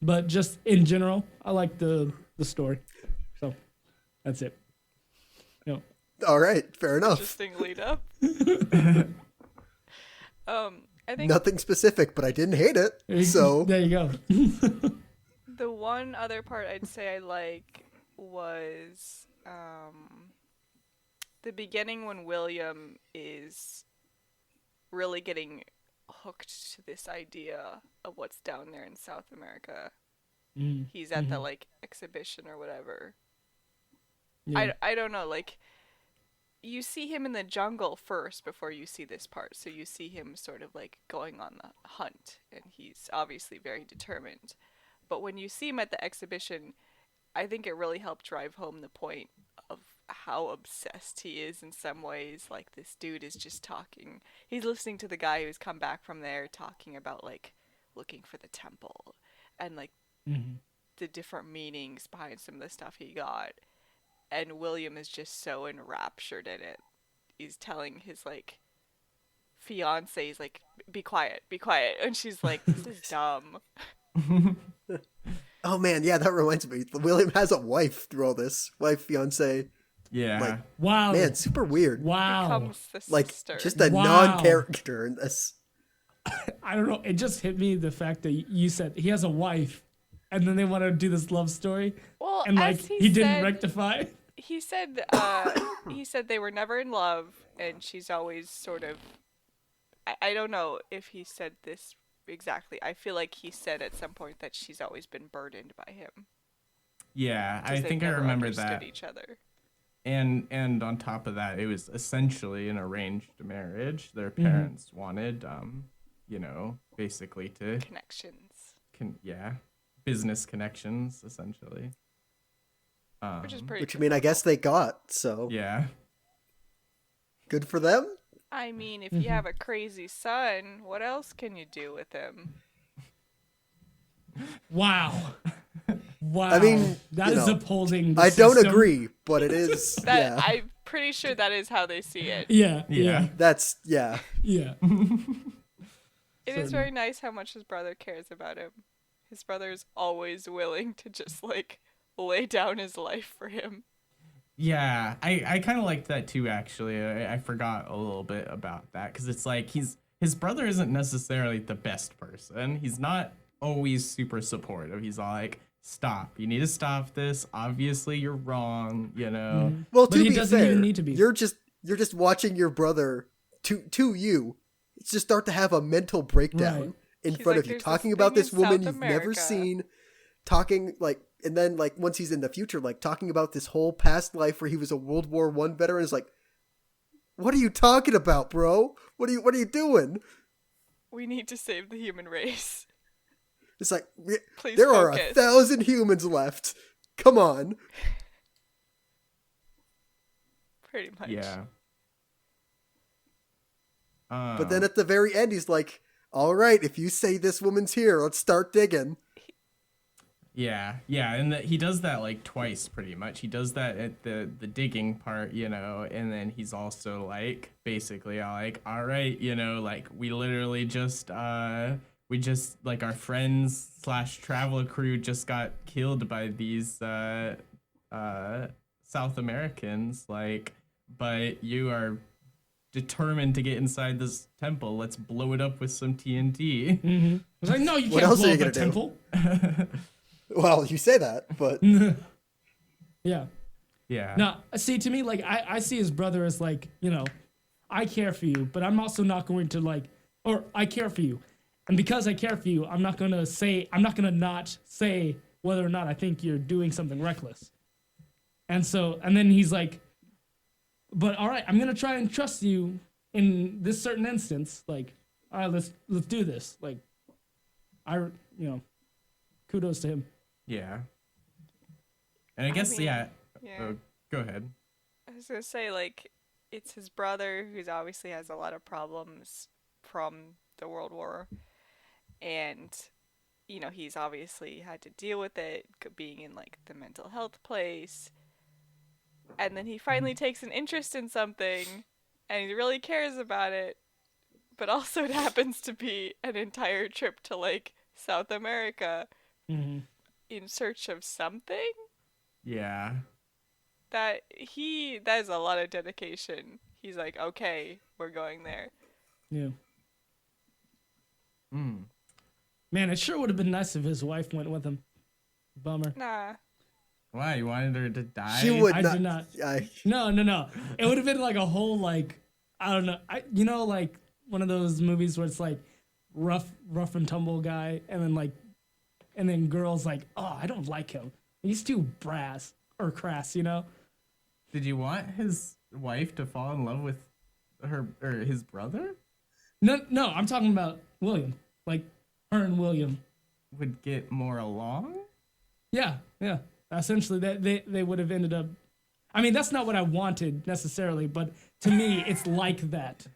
but just in general, I like the story. So that's it. All right, fair enough. Interesting lead up. I think Nothing specific, but I didn't hate it. So there you go. the one other part I'd say I like was the beginning when William is really getting hooked to this idea of what's down there in South America. He's at the like exhibition or whatever. Yeah. I don't know, like you see him in the jungle first before you see this part. So you see him sort of like going on the hunt, and he's obviously very determined. But when you see him at the exhibition, I think it really helped drive home the point of how obsessed he is in some ways. Like, this dude is just talking. He's listening to the guy who's come back from there talking about, like, looking for the temple and, like, the different meanings behind some of the stuff he got. And William is just so enraptured in it. He's telling his, like, fiance, he's like, be quiet. And she's like, this is dumb. Oh man, yeah, that reminds me. William has a wife through all this. Wife, fiance. Yeah. Like, Wow. man, super weird. Wow. Becomes the Like, sister. just a Wow. non-character in this. I don't know. It just hit me the fact that you said he has a wife, and then they want to do this love story, Well, and like as he didn't said, rectify. He said they were never in love, and she's always sort of. I don't know if he said this exactly. I feel like he said at some point that she's always been burdened by him. Yeah, 'Cause I they've think I never remember understood that. each other. And on top of that, it was essentially an arranged marriage. Their parents wanted, basically to Connections, business connections essentially. which is pretty. Which, I mean, I guess they got, so Yeah. good for them. I mean, if you have a crazy son, what else can you do with him? Wow. Wow. I mean, that you is know, upholding. The I don't system. agree, but it is, That yeah. I'm pretty sure that is how they see it. Yeah. Yeah. That's, yeah. Yeah. It is very nice how much his brother cares about him. His brother is always willing to just like lay down his life for him. Yeah, I kind of liked that too, actually. I forgot a little bit about that, because it's like his brother isn't necessarily the best person. He's not always super supportive. He's all like, stop, you need to stop this. Obviously, you're wrong, you know? Well, But to he be doesn't fair, even need to be. you're just watching your brother, to you, just start to have a mental breakdown Right. in He's front like, of you, "There's talking this about thing this in woman South you've never America." seen, talking, like, and then, like, once he's in the future, like, talking about this whole past life where he was a World War I veteran, is like, what are you talking about, bro? What are you doing? We need to save the human race. It's like, Please there are focus. 1,000 humans left. Come on. Pretty much. Yeah. But then at the very end, he's like, all right, if you say this woman's here, let's start digging. Yeah, and he does that like twice pretty much. He does that at the digging part, and then he's also like basically like, all right, like we literally just like our friends / travel crew just got killed by these South Americans, like, but you are determined to get inside this temple. Let's blow it up with some TNT. I was like, no, you What can't else are blow you up a gonna do? temple. Well, you say that, but Yeah. Yeah. No, see, to me, like, I see his brother as like, I care for you, but I'm also not going to like, or I care for you. And because I care for you, I'm not going to not say whether or not I think you're doing something reckless. And then he's like, but all right, I'm going to try and trust you in this certain instance. Like, all right, let's do this. Like, kudos to him. Yeah. And I guess, mean, yeah. yeah. Go ahead. I was gonna say, like, it's his brother who's obviously has a lot of problems from the World War, and he's obviously had to deal with it, being in like the mental health place, and then he finally takes an interest in something, and he really cares about it, but also it happens to be an entire trip to like South America in search of something. Yeah. That is a lot of dedication. He's like, okay, we're going there. Yeah. Man, it sure would have been nice if his wife went with him. Bummer. Nah. Why? You wanted her to die? she would I not. did not. I, No. It would have been like a whole like, I don't know. Like one of those movies where it's like rough and tumble guy, and then girls like, oh, I don't like him. He's too brass or crass, you know? Did you want his wife to fall in love with her or his brother? No, I'm talking about William. Like her and William Would get more along? Yeah. Essentially, they would have ended up. I mean, that's not what I wanted necessarily, but to me, it's like that.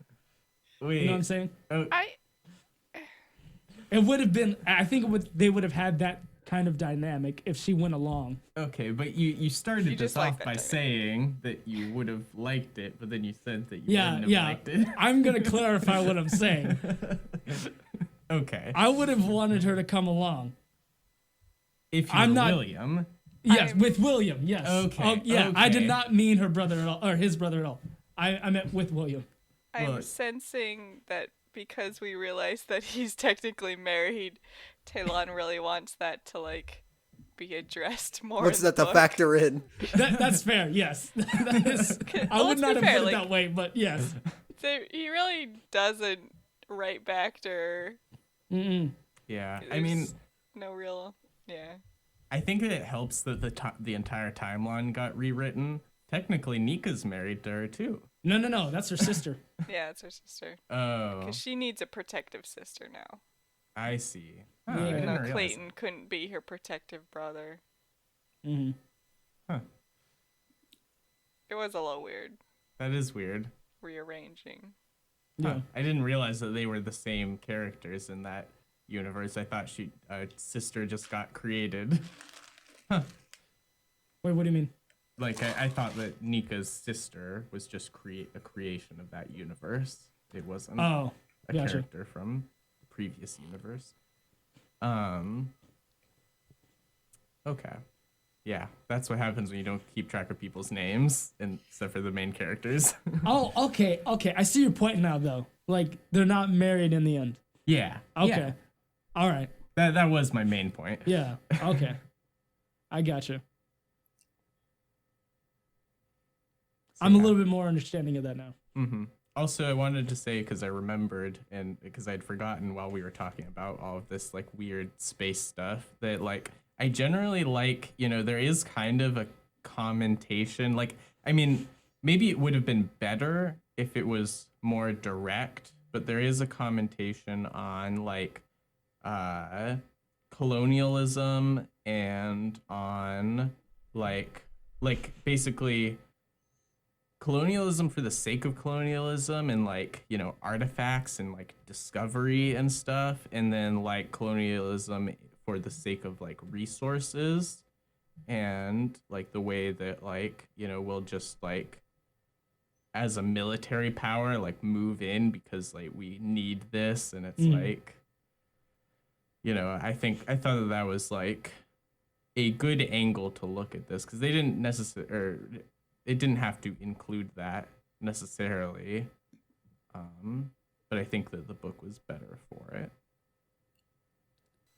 Wait. You know what I'm saying? Oh, It would have been. I think they would have had that kind of dynamic if she went along. okay, but you started You this just like off that by dynamic. saying that you would have liked it, but then you said that you Yeah, wouldn't have liked it. I'm gonna clarify what I'm saying. Okay. I would have wanted her to come along. If you're I'm not- William, Yes, I'm- with William. Yes. Okay, Oh, yeah. I did okay. not mean her brother at all, or his brother at all. I meant with William. I'm Well- sensing that because we realize that he's technically married, Talon really wants that to like be addressed more. What's in the that to book. factor in? That's fair. Yes. That is, I Well, would let's not be have fair, put it like- that way, but yes. So he really doesn't write back to her. Mm-mm. yeah. I mean, There's no real. Yeah. I think it helps that the entire timeline got rewritten. Technically, Nika's married to her too. No. That's her sister. Yeah, it's her sister. Oh, Because she needs a protective sister now. I see. Oh, Yeah. I Even didn't though realize. Clayton couldn't be her protective brother. Mm-hmm. It was a little weird That is weird. rearranging. Yeah. Huh. I didn't realize that they were the same characters in that universe. I thought sister just got created. Wait, what do you mean? Like I thought that Nika's sister was just a creation of that universe. It wasn't Oh, a gotcha. character from the previous universe. Okay. Yeah, that's what happens when you don't keep track of people's names, except for the main characters. Oh, okay. I see your point now, though. Like, they're not married in the end. Yeah. Okay. Yeah. All right. That was my main point. Yeah. Okay. I gotcha. So, I'm a yeah. little bit more understanding of that now. Mm-hmm. Also, I wanted to say, because I remembered, and because I'd forgotten while we were talking about all of this, like, weird space stuff, that, like, I generally like, there is kind of a commentation. Like, I mean, maybe it would have been better if it was more direct, but there is a commentation on, like, colonialism and on, like basically colonialism for the sake of colonialism and like artifacts and like discovery and stuff, and then like colonialism for the sake of like resources and like the way that like we'll just like as a military power like move in because like we need this, and it's like I thought that was like a good angle to look at this, because they didn't it didn't have to include that necessarily, but I think that the book was better for it.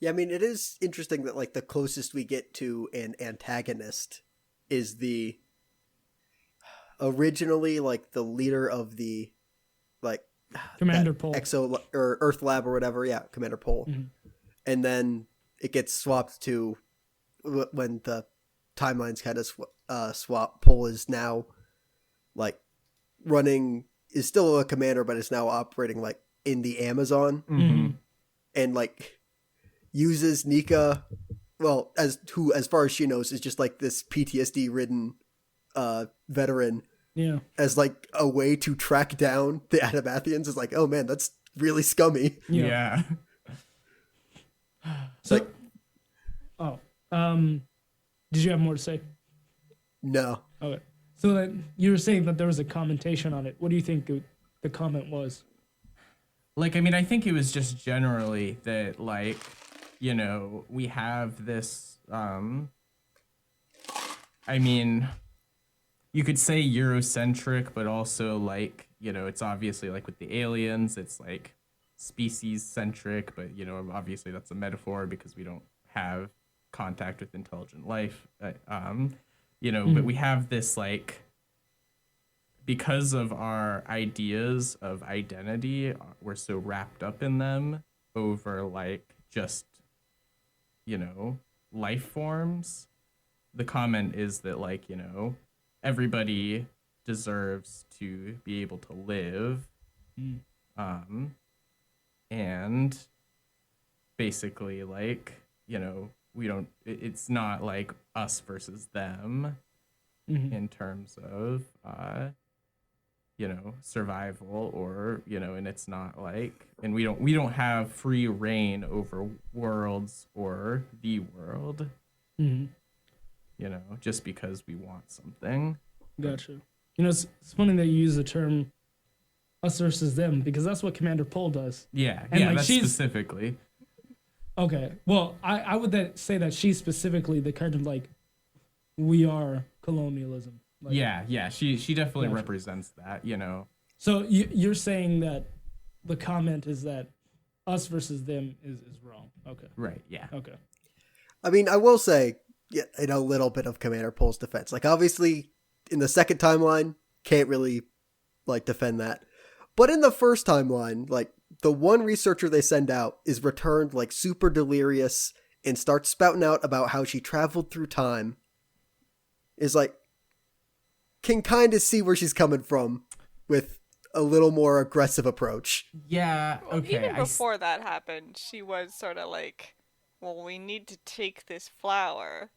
Yeah, I mean, it is interesting that like the closest we get to an antagonist is the originally like the leader of the like Commander that Pole. Exo or Earth Lab or whatever. Yeah, Commander Pole. Mhm. And then it gets swapped to when the timelines kind of swap. Pole is now like is still a commander, but is now operating like in the Amazon Mhm. and like uses Nika, well, as far as she knows is just like this PTSD ridden veteran Yeah. as like a way to track down the Adamathians. Is like, oh man, that's really scummy. Yeah. So, Like, did you have more to say? no. Okay. So then you were saying that there was a commentation on it. What do you think the comment was? Like, I mean, I think it was just generally that, like, we have this, I mean, you could say Eurocentric, but also, like, it's obviously, like, with the aliens, it's, like, species-centric, but, obviously that's a metaphor because we don't have contact with intelligent life, but we have this, like, because of our ideas of identity, we're so wrapped up in them over like just, life forms. The comment is that like, everybody deserves to be able to live. And basically like, we don't, it's not like us versus them in terms of, survival or, and it's not like, and we don't have free reign over worlds or the world, just because we want something. Gotcha. It's funny that you use the term us versus them because that's what Commander Pohl does. Yeah, and like that's specifically. Okay, well, I would say that she's specifically the kind of like, we are colonialism. Like, yeah, she definitely represents that, So you're saying that the comment is that us versus them is wrong. Okay. Right, yeah. Okay. I mean, I will say, yeah, in a little bit of Commander Pohl's defense, like obviously in the second timeline, can't really like defend that. But in the first timeline, like the one researcher they send out is returned like super delirious and starts spouting out about how she traveled through time. Is like, can kind of see where she's coming from with a little more aggressive approach. Yeah, okay. Even before that happened, she was sort of like, well, we need to take this flower.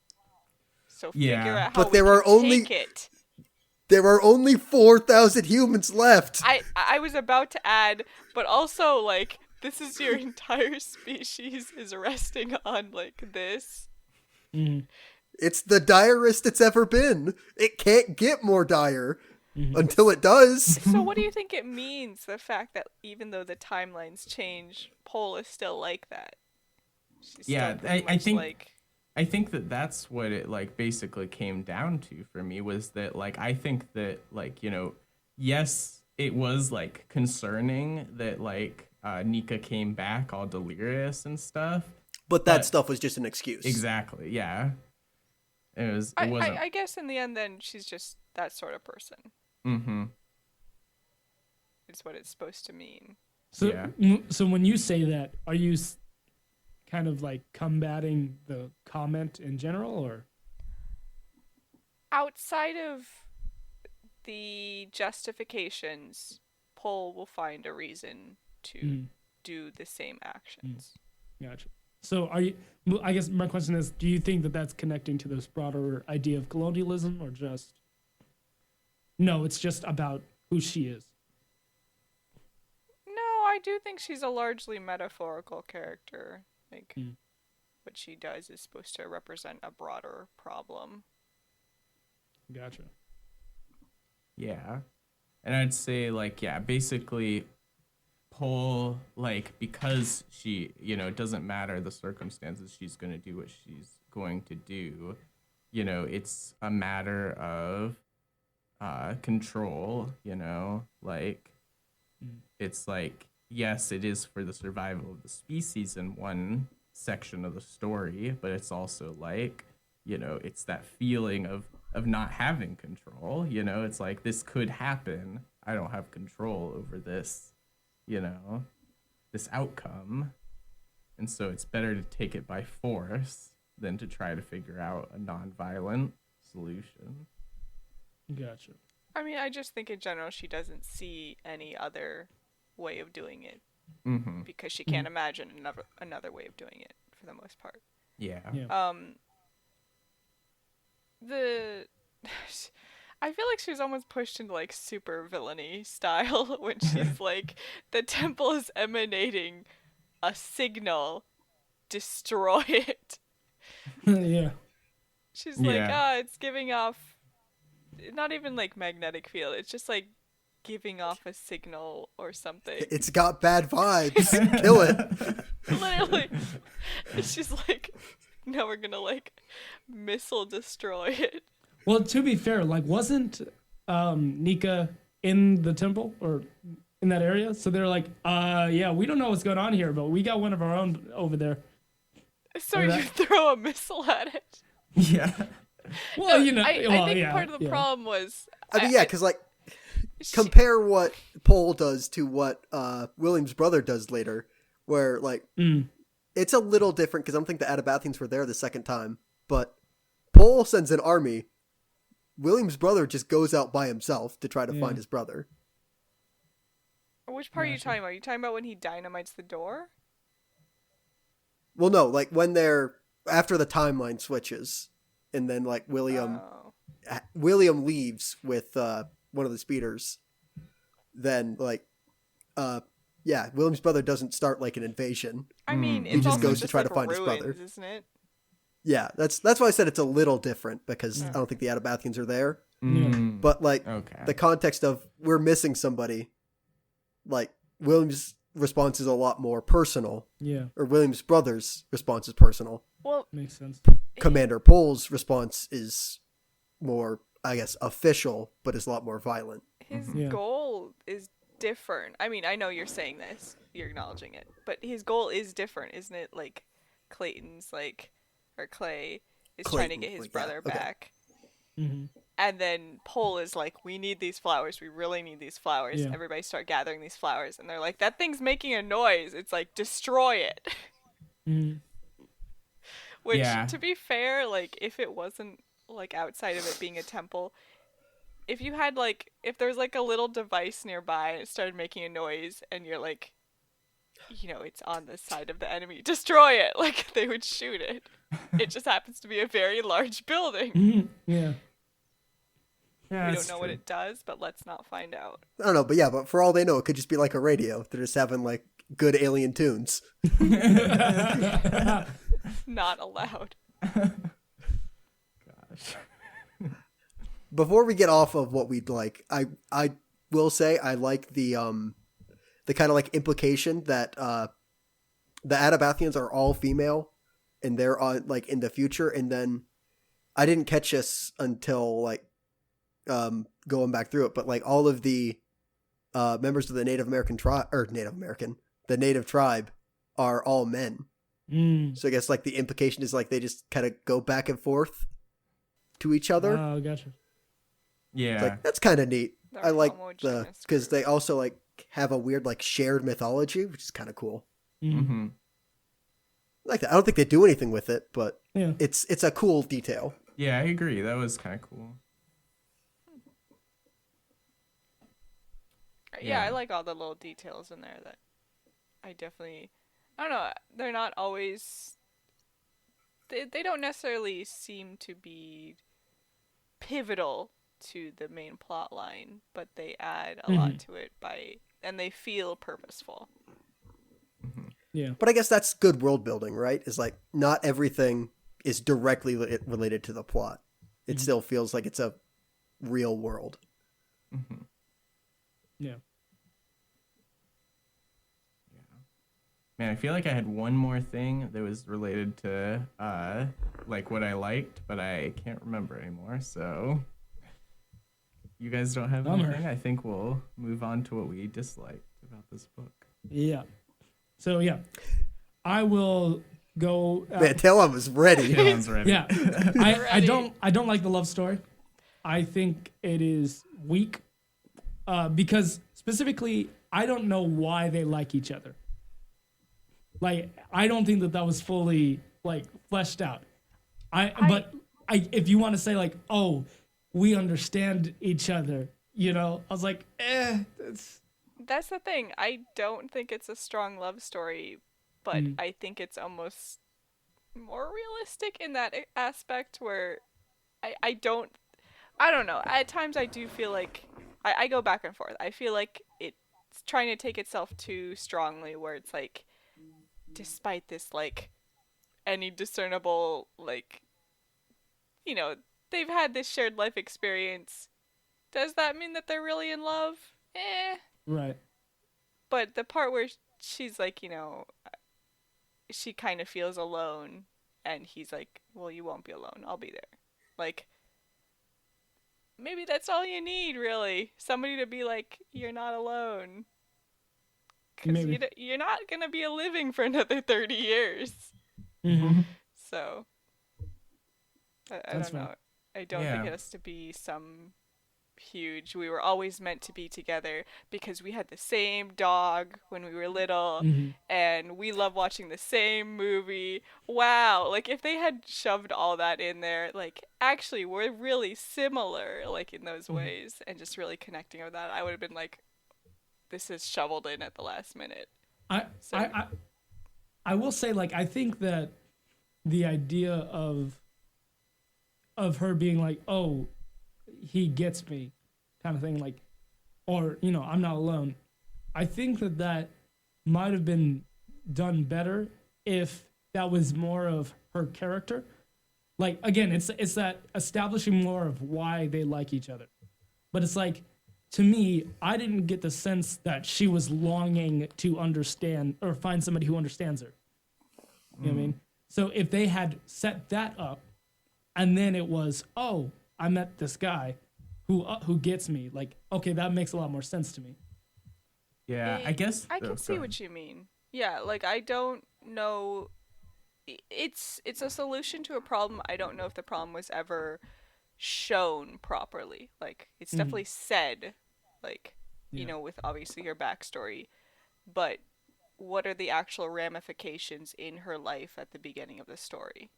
So figure out how take it. There are only 4,000 humans left. I was about to add, but also, like, this is your entire species is resting on, like, this. It's the direst it's ever been. It can't get more dire until it does. So what do you think it means, the fact that even though the timelines change, Pohl is still like that? She's I think that that's what it like basically came down to for me was that like I think that like yes it was like concerning that like Nika came back all delirious and stuff, but that stuff was just an excuse. Exactly, yeah. I guess in the end then she's just that sort of person. Is what it's supposed to mean. So so when you say that, are you kind of like combating the comment in general, or outside of the justifications, Pohl will find a reason to do the same actions. Gotcha. So I guess my question is, do you think that that's connecting to this broader idea of colonialism, or just no, it's just about who she is? No, I do think she's a largely metaphorical character. Like, what she does is supposed to represent a broader problem. Gotcha. Yeah. And I'd say, like, yeah, basically, Pohl, like, because she, it doesn't matter the circumstances, she's going to do what she's going to do. It's a matter of control, like, it's like, yes, it is for the survival of the species in one section of the story, but it's also like, it's that feeling of not having control, it's like this could happen. I don't have control over this, this outcome. And so it's better to take it by force than to try to figure out a nonviolent solution. Gotcha. I mean, I just think in general she doesn't see any other way of doing it because she can't imagine another way of doing it for the most part. Yeah. I feel like she's almost pushed into like super villainy style when she's like, the temple is emanating a signal, destroy it. Yeah. She's like, it's giving off not even like magnetic field, it's just like giving off a signal or something. It's got bad vibes. Kill it. Literally. She's like, now we're gonna like missile destroy it. Well, to be fair, like wasn't Nika in the temple or in that area? So they're like, yeah, we don't know what's going on here, but we got one of our own over there. So you throw a missile at it. Yeah. Well, I think part of the problem was I mean, yeah, because like compare what Paul does to what William's brother does later, where like it's a little different because I don't think the Adabathians were there the second time, but Paul sends an army. William's brother just goes out by himself to try to find his brother. Which part are you talking about? Are you talking about when he dynamites the door? Well, no, like when they're after the timeline switches, and then like William leaves with one of the speeders. Then like, William's brother doesn't start like an invasion. I mean, he just goes to try to find his brother, isn't it? Yeah, that's why I said it's a little different because I don't think the Adabathians are there. But like the context of we're missing somebody, like William's response is a lot more personal. Yeah. Or William's brother's response is personal. Well, makes sense. Commander Pohl's response is more, I guess, official, but is a lot more violent. His goal is different. I mean, I know you're saying this, you're acknowledging it, but his goal is different, isn't it? Like Clayton's or Clay is trying to get his brother back. Mm-hmm. And then Pohl is like, we need these flowers. We really need these flowers. Yeah. Everybody start gathering these flowers. And they're like, that thing's making a noise. It's like, destroy it. Which, to be fair, like, if it wasn't, like, outside of it being a temple, if you had, like, if there's, like, a little device nearby and it started making a noise and you're like, you know, it's on the side of the enemy, destroy it. Like, they would shoot it. It just happens to be a very large building. Yeah. We don't know what it does, but let's not find out. I don't know, but for all they know, it could just be like a radio. They're just having like good alien tunes. Not allowed. Gosh. Before we get off of what we'd like, I will say I like the kind of like implication that the Adabathians are all female and they're on like in the future, and then I didn't catch this until like going back through it, but like all of the members of the Native tribe are all men. So I guess like the implication is like they just kind of go back and forth to each other. Oh, gotcha. Yeah, like that's kind of neat. I like because they also like have a weird like shared mythology, which is kind of cool. Mm-hmm. Like that. I don't think they do anything with it, but it's a cool detail. Yeah, I agree. That was kind of cool. Yeah, I like all the little details in there that I don't know, they're not always, they don't necessarily seem to be pivotal to the main plot line, but they add a lot to it and they feel purposeful. Yeah. But I guess that's good world building, right? Is like not everything is directly related to the plot. It still feels like it's a real world. Mm-hmm. Yeah. Man, I feel like I had one more thing that was related to like what I liked, but I can't remember anymore. So you guys don't have anything? I think we'll move on to what we disliked about this book. Yeah. So I will go. Man, Talon was ready. Talon's ready. Yeah. I don't like the love story. I think it is weak. Because specifically, I don't know why they like each other. Like, I don't think that was fully like fleshed out. But if you want to say like, oh, we understand each other, you know, I was like, That's the thing. I don't think it's a strong love story, but I think it's almost more realistic in that aspect where I don't know. At times I do feel like I go back and forth. I feel like it's trying to take itself too strongly where it's like, despite this, like, any discernible, like, you know, they've had this shared life experience. Does that mean that they're really in love? Right. But the part where she's like, you know, she kind of feels alone, and he's like, well, you won't be alone. I'll be there. Like, maybe that's all you need, really. Somebody to be like, you're not alone. Because you're not going to be living for another 30 years. Mm-hmm. So, I don't know. I don't think it has to be some huge. We were always meant to be together because we had the same dog when we were little and we love watching the same movie. Wow, like if they had shoved all that in there, like actually we're really similar like in those ways and just really connecting with that, I would have been like, this is shoveled in at the last minute. So I will say, like, I think that the idea of her being like, oh, he gets me kind of thing, like, or, you know, I'm not alone. I think that might have been done better if that was more of her character. Like, again, it's that establishing more of why they like each other. But it's like, to me, I didn't get the sense that she was longing to understand or find somebody who understands her. You know what I mean? So if they had set that up, and then it was, oh, I met this guy who gets me, like, okay, that makes a lot more sense to me. Yeah, I guess I can see what you mean. Yeah, like I don't know. It's a solution to a problem. I don't know if the problem was ever shown properly. Like it's definitely said, like you know, with obviously her backstory, but what are the actual ramifications in her life at the beginning of the story?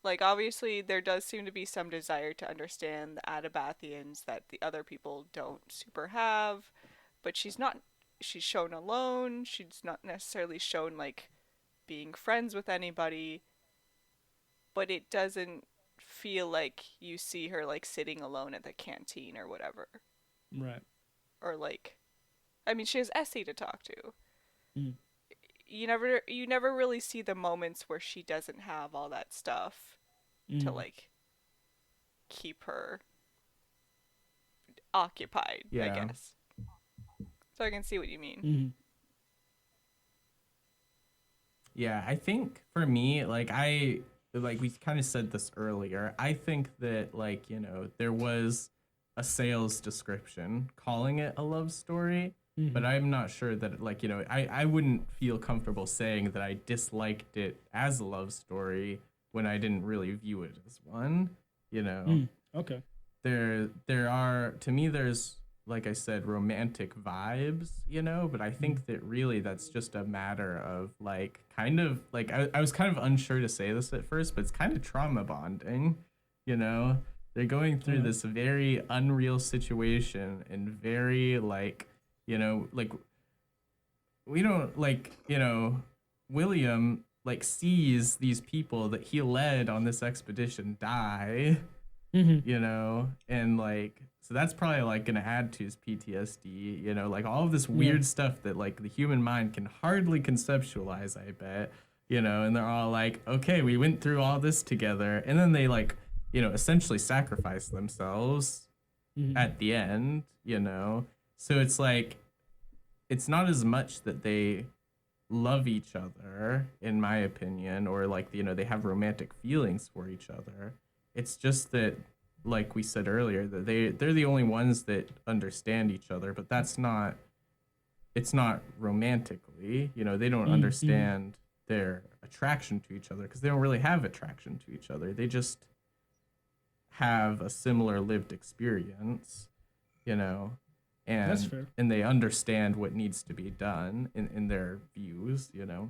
Like obviously there does seem to be some desire to understand the Adabathians that the other people don't super have, but she's shown alone. She's not necessarily shown like being friends with anybody, but it doesn't feel like you see her like sitting alone at the canteen or whatever. Right. Or like, I mean, she has Essie to talk to. You never really see the moments where she doesn't have all that stuff to like keep her occupied, I guess. So I can see what you mean. Yeah, I think for me, like we kind of said this earlier, I think that like, you know, there was a sales description calling it a love story, but I'm not sure that like, you know, I wouldn't feel comfortable saying that I disliked it as a love story when I didn't really view it as one, you know. Okay. There are, to me, there's, like I said, romantic vibes, you know, but I think that really that's just a matter of like kind of like I was kind of unsure to say this at first, but it's kind of trauma bonding, you know. They're going through this very unreal situation and very like, you know, like we don't like, you know, William like sees these people that he led on this expedition die, you know, and like so that's probably like gonna add to his PTSD, you know, like all of this weird stuff that like the human mind can hardly conceptualize, I bet, you know, and they're all like, okay, we went through all this together, and then they like, you know, essentially sacrifice themselves at the end, you know, so it's like, it's not as much that they love each other, in my opinion, or like, you know, they have romantic feelings for each other. It's just that, like we said earlier, that they're the only ones that understand each other, but it's not romantically, you know, they don't understand their attraction to each other because they don't really have attraction to each other. They just have a similar lived experience, you know, and that's fair. And they understand what needs to be done in their views, you know.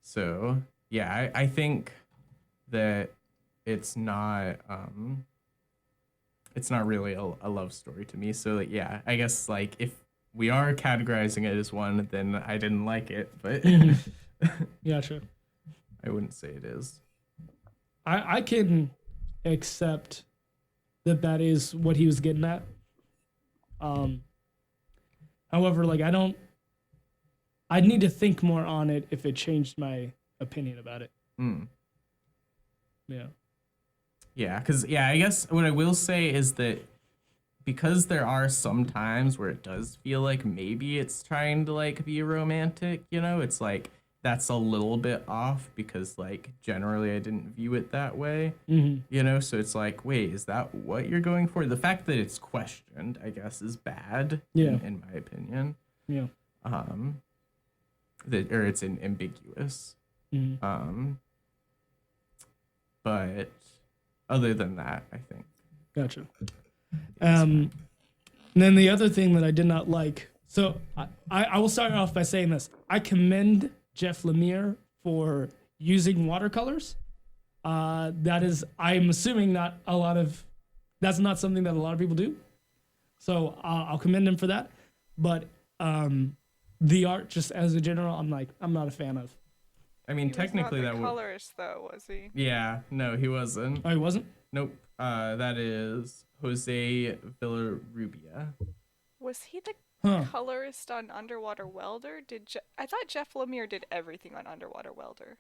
So yeah, I think that it's not really a love story to me. So like, yeah, I guess like if we are categorizing it as one, then I didn't like it, but yeah, sure. I wouldn't say it is. I can accept that is what he was getting at. However, like I'd need to think more on it if it changed my opinion about it. Yeah. Yeah, because, yeah, I guess what I will say is that because there are some times where it does feel like maybe it's trying to, like, be romantic, you know? It's like, that's a little bit off because, like, generally I didn't view it that way, you know? So it's like, wait, is that what you're going for? The fact that it's questioned, I guess, is bad, in my opinion. Yeah. Or it's ambiguous. But... other than that, I think. Gotcha. And then the other thing that I did not like. So I will start off by saying this. I commend Jeff Lemire for using watercolors. That is, I'm assuming that's not something that a lot of people do. So I'll commend him for that. But the art, just as a general, I'm not a fan of. I mean, He technically was that not the would. colorist, though, was he? Yeah, no, he wasn't. Oh, he wasn't? Nope. That is Jose Villarrubia. Was he the Huh. colorist on Underwater Welder? I thought Jeff Lemire did everything on Underwater Welder.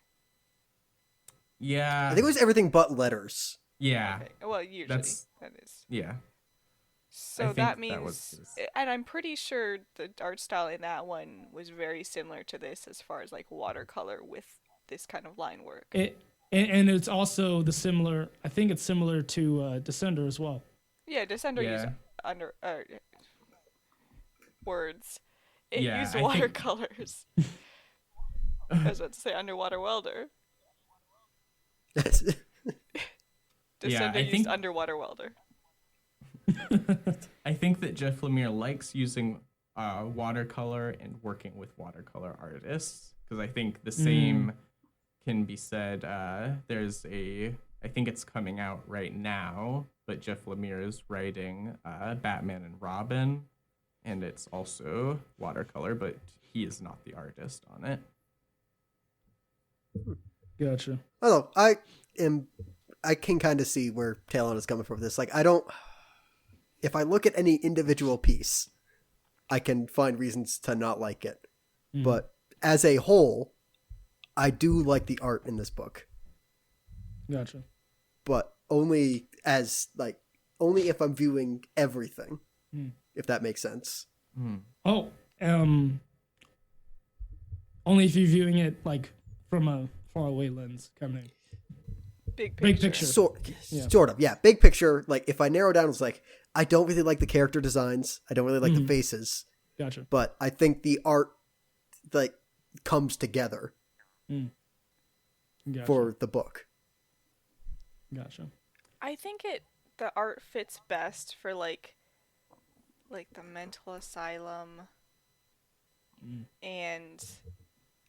Yeah. I think it was everything but letters. Yeah. Okay. Well, usually that is. Yeah. So think that that means, was his. and I'm pretty sure the art style in that one was very similar to this as far as like watercolor with this kind of line work. And it's also I think it's similar to Descender as well. Yeah, Descender Yeah. used words. It Yeah, used I think- watercolors. I was about to say Underwater Welder. Descender I used think- Underwater Welder. I think that Jeff Lemire likes using watercolor and working with watercolor artists because I think the same can be said. I think it's coming out right now, but Jeff Lemire is writing Batman and Robin, and it's also watercolor, but he is not the artist on it. Gotcha. Oh, I can kind of see where Talon is coming from with this. Like, if I look at any individual piece, I can find reasons to not like it. But as a whole, I do like the art in this book. Gotcha. But only if I'm viewing everything, if that makes sense. Oh, only if you're viewing it like from a faraway lens, kind of. Big Big picture. picture. Sort of, yeah. Big picture, like if I narrow down, it's like, I don't really like the character designs. I don't really like the faces. Gotcha. But I think the art, like, comes together Gotcha. for the book. Gotcha. I think the art fits best for like the mental asylum, and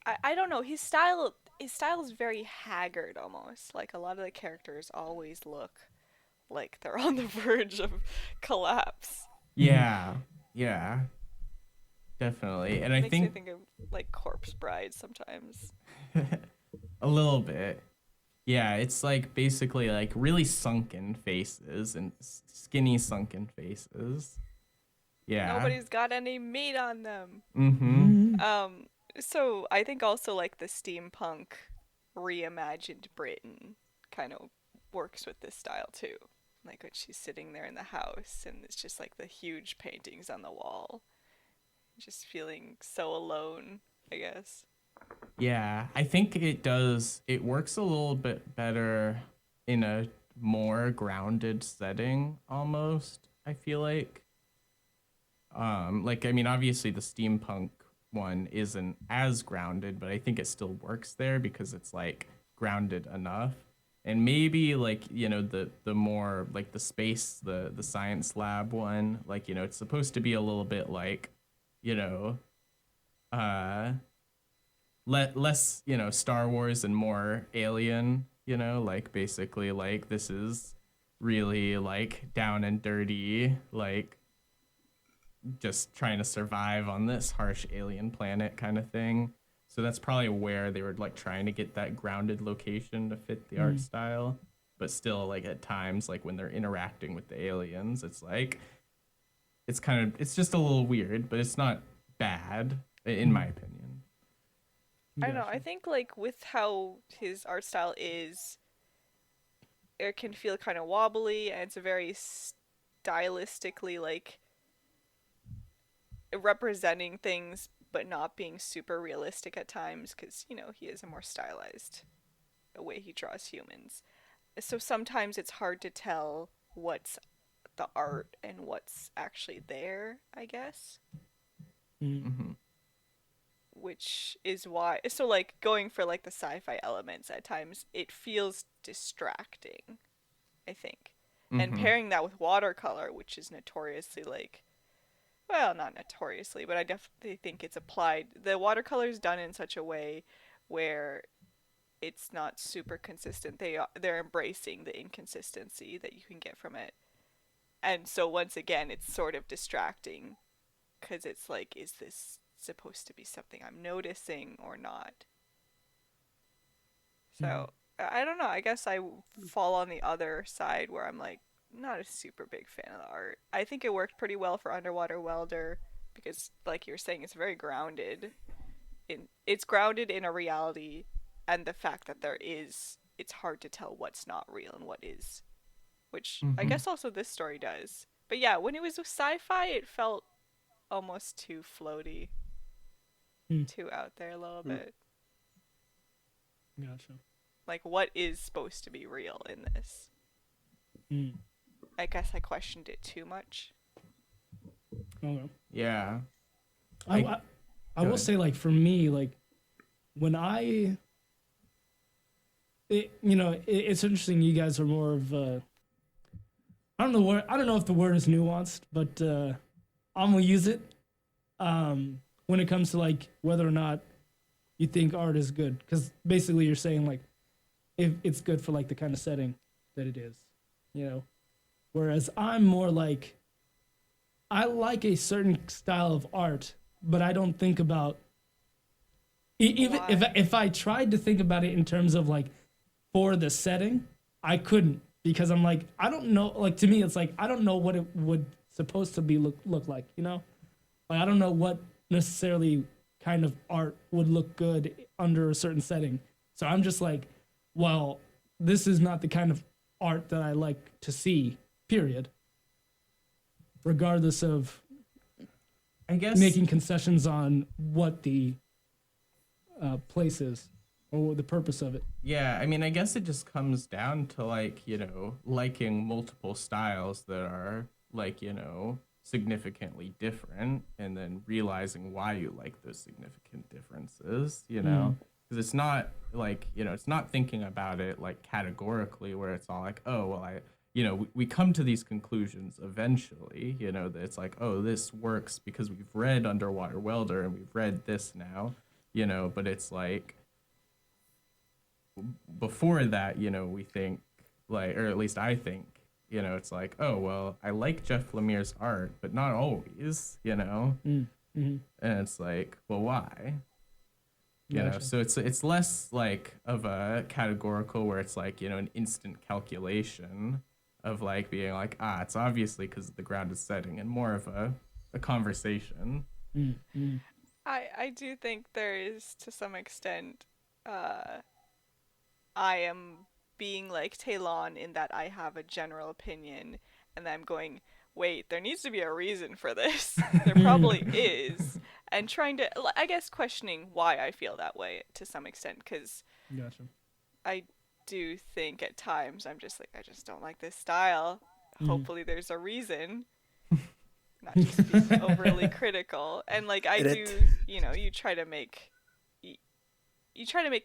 I don't know, his style is very haggard almost. Like a lot of the characters always look like they're on the verge of collapse. Yeah, definitely. And I Makes me think think of like Corpse Bride sometimes. a little bit. Yeah, it's like basically like really sunken faces and skinny sunken faces. Yeah. Nobody's got any meat on them. Mm-hmm. So I think also like the steampunk reimagined Britain kind of works with this style too. Like when she's sitting there in the house and it's just like the huge paintings on the wall. Just feeling so alone, I guess. Yeah, I think it works a little bit better in a more grounded setting almost, I feel like. I mean, obviously the steampunk one isn't as grounded, but I think it still works there because it's like grounded enough. And maybe like, the more like the space, the science lab one, like, it's supposed to be a little bit like, less, Star Wars and more Alien, like basically like this is really like down and dirty, like just trying to survive on this harsh alien planet kind of thing. So that's probably where they were like trying to get that grounded location to fit the art style. But still, like at times, like when they're interacting with the aliens, it's like it's just a little weird, but it's not bad in my opinion. I don't know. I think like with how his art style is, it can feel kind of wobbly, and it's a very stylistically like representing things, but not being super realistic at times, because he is a more stylized way he draws humans. So sometimes it's hard to tell what's the art and what's actually there, I guess. Mm-hmm. Which is why, so like going for like the sci-fi elements at times, it feels distracting, I think. And pairing that with watercolor, which is notoriously like, well, not notoriously, but I definitely think it's applied. The watercolor is done in such a way where it's not super consistent. They're embracing the inconsistency that you can get from it. And so once again, it's sort of distracting because it's like, is this supposed to be something I'm noticing or not? So I don't know. I guess I fall on the other side where I'm like not a super big fan of the art. I think it worked pretty well for Underwater Welder because, like you were saying, it's very grounded. It's grounded in a reality, and the fact that it's hard to tell what's not real and what is, which I guess also this story does. But yeah, when it was sci-fi, it felt almost too floaty, too out there a little bit. Gotcha. Like, what is supposed to be real in this? I guess I questioned it too much. Okay. Yeah. I will say, like, for me, like, when it's interesting. You guys are more of I don't know if the word is nuanced, but I'm gonna use it when it comes to like whether or not you think art is good, because basically you're saying like if it's good for like the kind of setting that it is, Whereas I'm more like I like a certain style of art, but I don't think about even if I tried to think about it in terms of like for the setting, I couldn't, because I'm like, I don't know, like to me it's like I don't know what it would supposed to be look like, Like I don't know what necessarily kind of art would look good under a certain setting. So I'm just like, well, this is not the kind of art that I like to see, period. Regardless of, I guess, making concessions on what the place is or the purpose of it. Yeah, I mean, I guess it just comes down to like, liking multiple styles that are like, significantly different, and then realizing why you like those significant differences, because it's not like, it's not thinking about it like categorically where it's all like, oh, well, we come to these conclusions eventually, that it's like, oh, this works because we've read Underwater Welder and we've read this now, but it's like before that, we think like, or at least I think, it's like, oh, well, I like Jeff Lemiere's art, but not always, and it's like, well, why? So it's less like of a categorical where it's like, an instant calculation of like being like, it's obviously because the ground is setting, and more of a conversation. I do think there is, to some extent, I am being like Talon in that I have a general opinion, and I'm going, wait, there needs to be a reason for this. There probably is. And trying to, I guess, questioning why I feel that way to some extent, because I do think at times I'm just like, I just don't like this style. Hopefully there's a reason. Not just being overly critical. And like I do, you try to make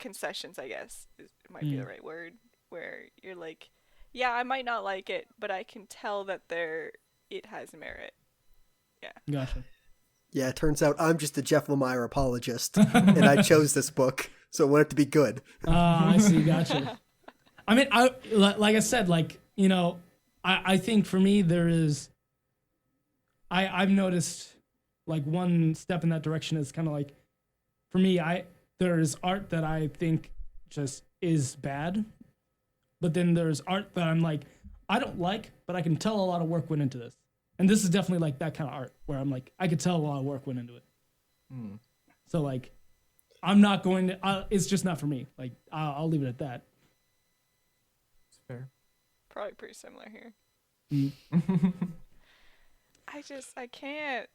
concessions, I guess might be the right word, where you're like, yeah, I might not like it, but I can tell that it has merit. Yeah. Gotcha. Yeah, it turns out I'm just a Jeff Lemire apologist, and I chose this book, so I want it to be good. I see, gotcha. I mean, like I said, like, I think for me there is, I've noticed like one step in that direction is kind of like, for me, there's art that I think just is bad, but then there's art that I'm like, I don't like, but I can tell a lot of work went into this. And this is definitely like that kind of art where I'm like, I could tell a lot of work went into it. So like, I'm not going to, it's just not for me. Like, I'll leave it at that. It's fair. Probably pretty similar here. I can't,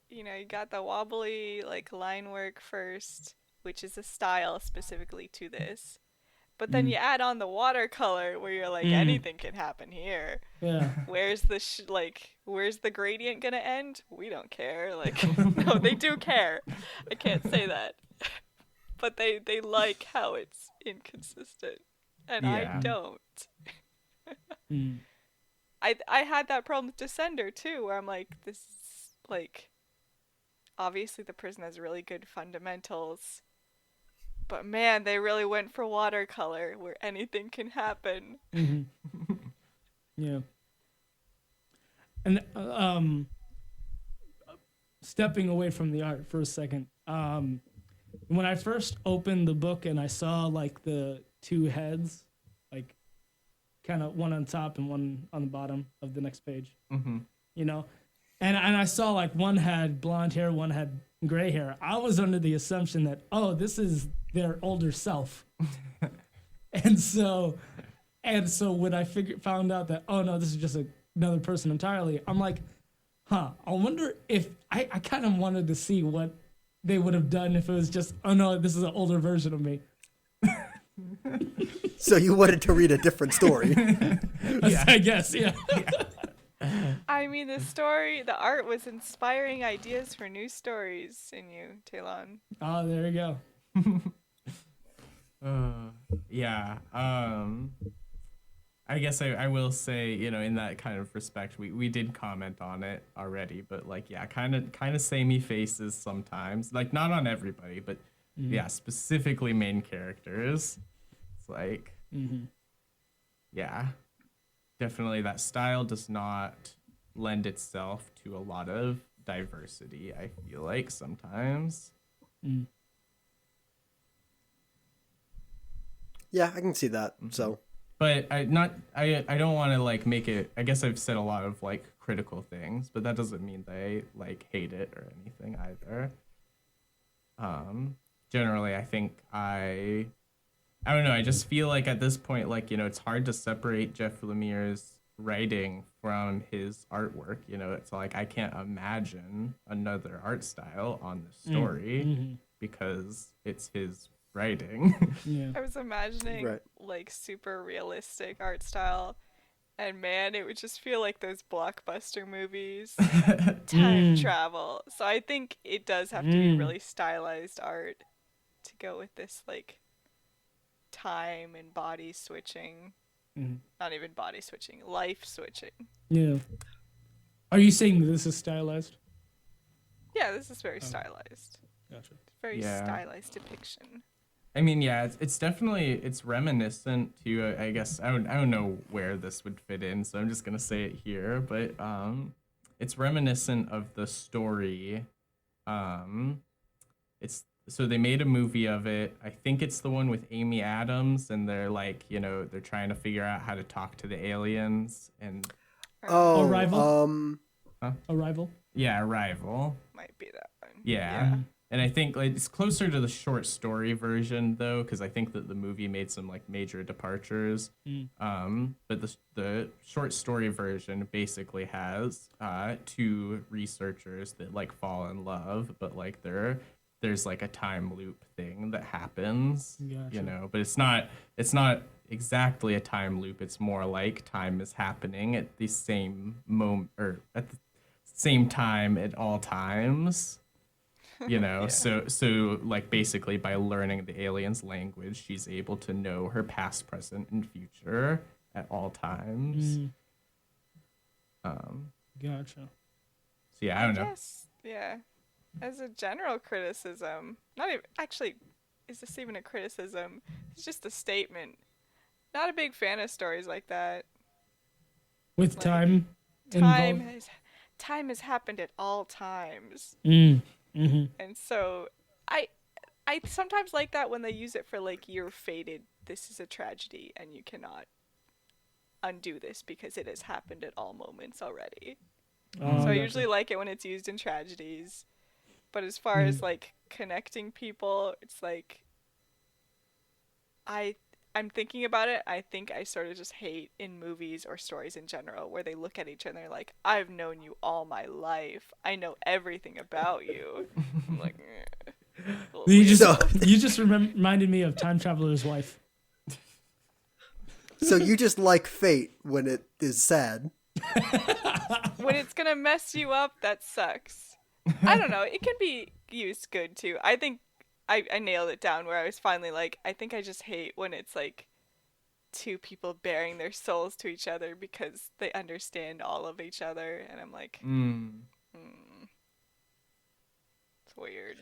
you got the wobbly like line work first, which is a style specifically to this. But then you add on the watercolor where you're like, anything can happen here. Yeah. Where's the where's the gradient gonna end? We don't care. Like, no, they do care. I can't say that. But they like how it's inconsistent, and I don't. I had that problem with Descender too, where I'm like, this is like, obviously the prison has really good fundamentals, but man, they really went for watercolor where anything can happen. Mm-hmm. Yeah. And stepping away from the art for a second, when I first opened the book and I saw like the two heads, like kind of one on top and one on the bottom of the next page, you know, and I saw like one had blonde hair, one had gray hair. I was under the assumption that, oh, this is their older self. and so when I found out that, oh no, this is just another person entirely, I'm like, I wonder if I kind of wanted to see what they would have done if it was just, oh no, this is an older version of me. So you wanted to read a different story. Yeah. I guess, yeah. I mean, the art was inspiring ideas for new stories in you, Talon. Oh, there you go. Yeah. I guess I will say, you know, in that kind of respect, we did comment on it already, but like, yeah, kind of samey faces sometimes, like not on everybody, but yeah, specifically main characters. It's like, yeah, definitely that style does not lend itself to a lot of diversity, I feel like sometimes. Yeah, I can see that. So, but I don't want to like make it, I guess I've said a lot of like critical things, but that doesn't mean they like hate it or anything either. Generally, I think I don't know, I just feel like at this point, like, you know, it's hard to separate Jeff Lemiere's writing from his artwork. You know, it's like I can't imagine another art style on the story because it's his writing. Yeah. I was imagining like super realistic art style, and man, it would just feel like those blockbuster movies. Time travel. So I think it does have to be really stylized art to go with this like time and body switching. Not even body switching, life switching. Yeah. Are you saying this is stylized? Yeah, this is very stylized. Gotcha. Very stylized depiction. I mean, yeah, it's definitely, it's reminiscent to, I guess, I don't know where this would fit in, so I'm just going to say it here, but it's reminiscent of the story. So they made a movie of it. I think it's the one with Amy Adams, and they're like, you know, they're trying to figure out how to talk to the aliens, and... Oh, Arrival? Arrival? Yeah, Arrival. Might be that one. Yeah. And I think like it's closer to the short story version though, because I think that the movie made some like major departures. But the short story version basically has two researchers that like fall in love, but like there's like a time loop thing that happens. Gotcha. You know, but it's not exactly a time loop. It's more like time is happening at the same moment or at the same time at all times. You know, so like basically by learning the alien's language, she's able to know her past, present, and future at all times. Gotcha. So yeah, I don't know. Yeah. As a general criticism, not even actually, is this even a criticism? It's just a statement. Not a big fan of stories like that. With like, time has happened at all times. And so I sometimes like that when they use it for like, you're fated, this is a tragedy and you cannot undo this because it has happened at all moments already. So I usually like it when it's used in tragedies, but as far as like connecting people, it's like I'm thinking about it. I think I sort of just hate in movies or stories in general where they look at each other and they're like, I've known you all my life. I know everything about you. I'm like, you just reminded me of Time Traveler's Wife. So you just like fate when it is sad. When it's going to mess you up, that sucks. I don't know. It can be used good too. I think I nailed it down where I was finally like, I think I just hate when it's like two people bearing their souls to each other because they understand all of each other, and I'm like, it's weird.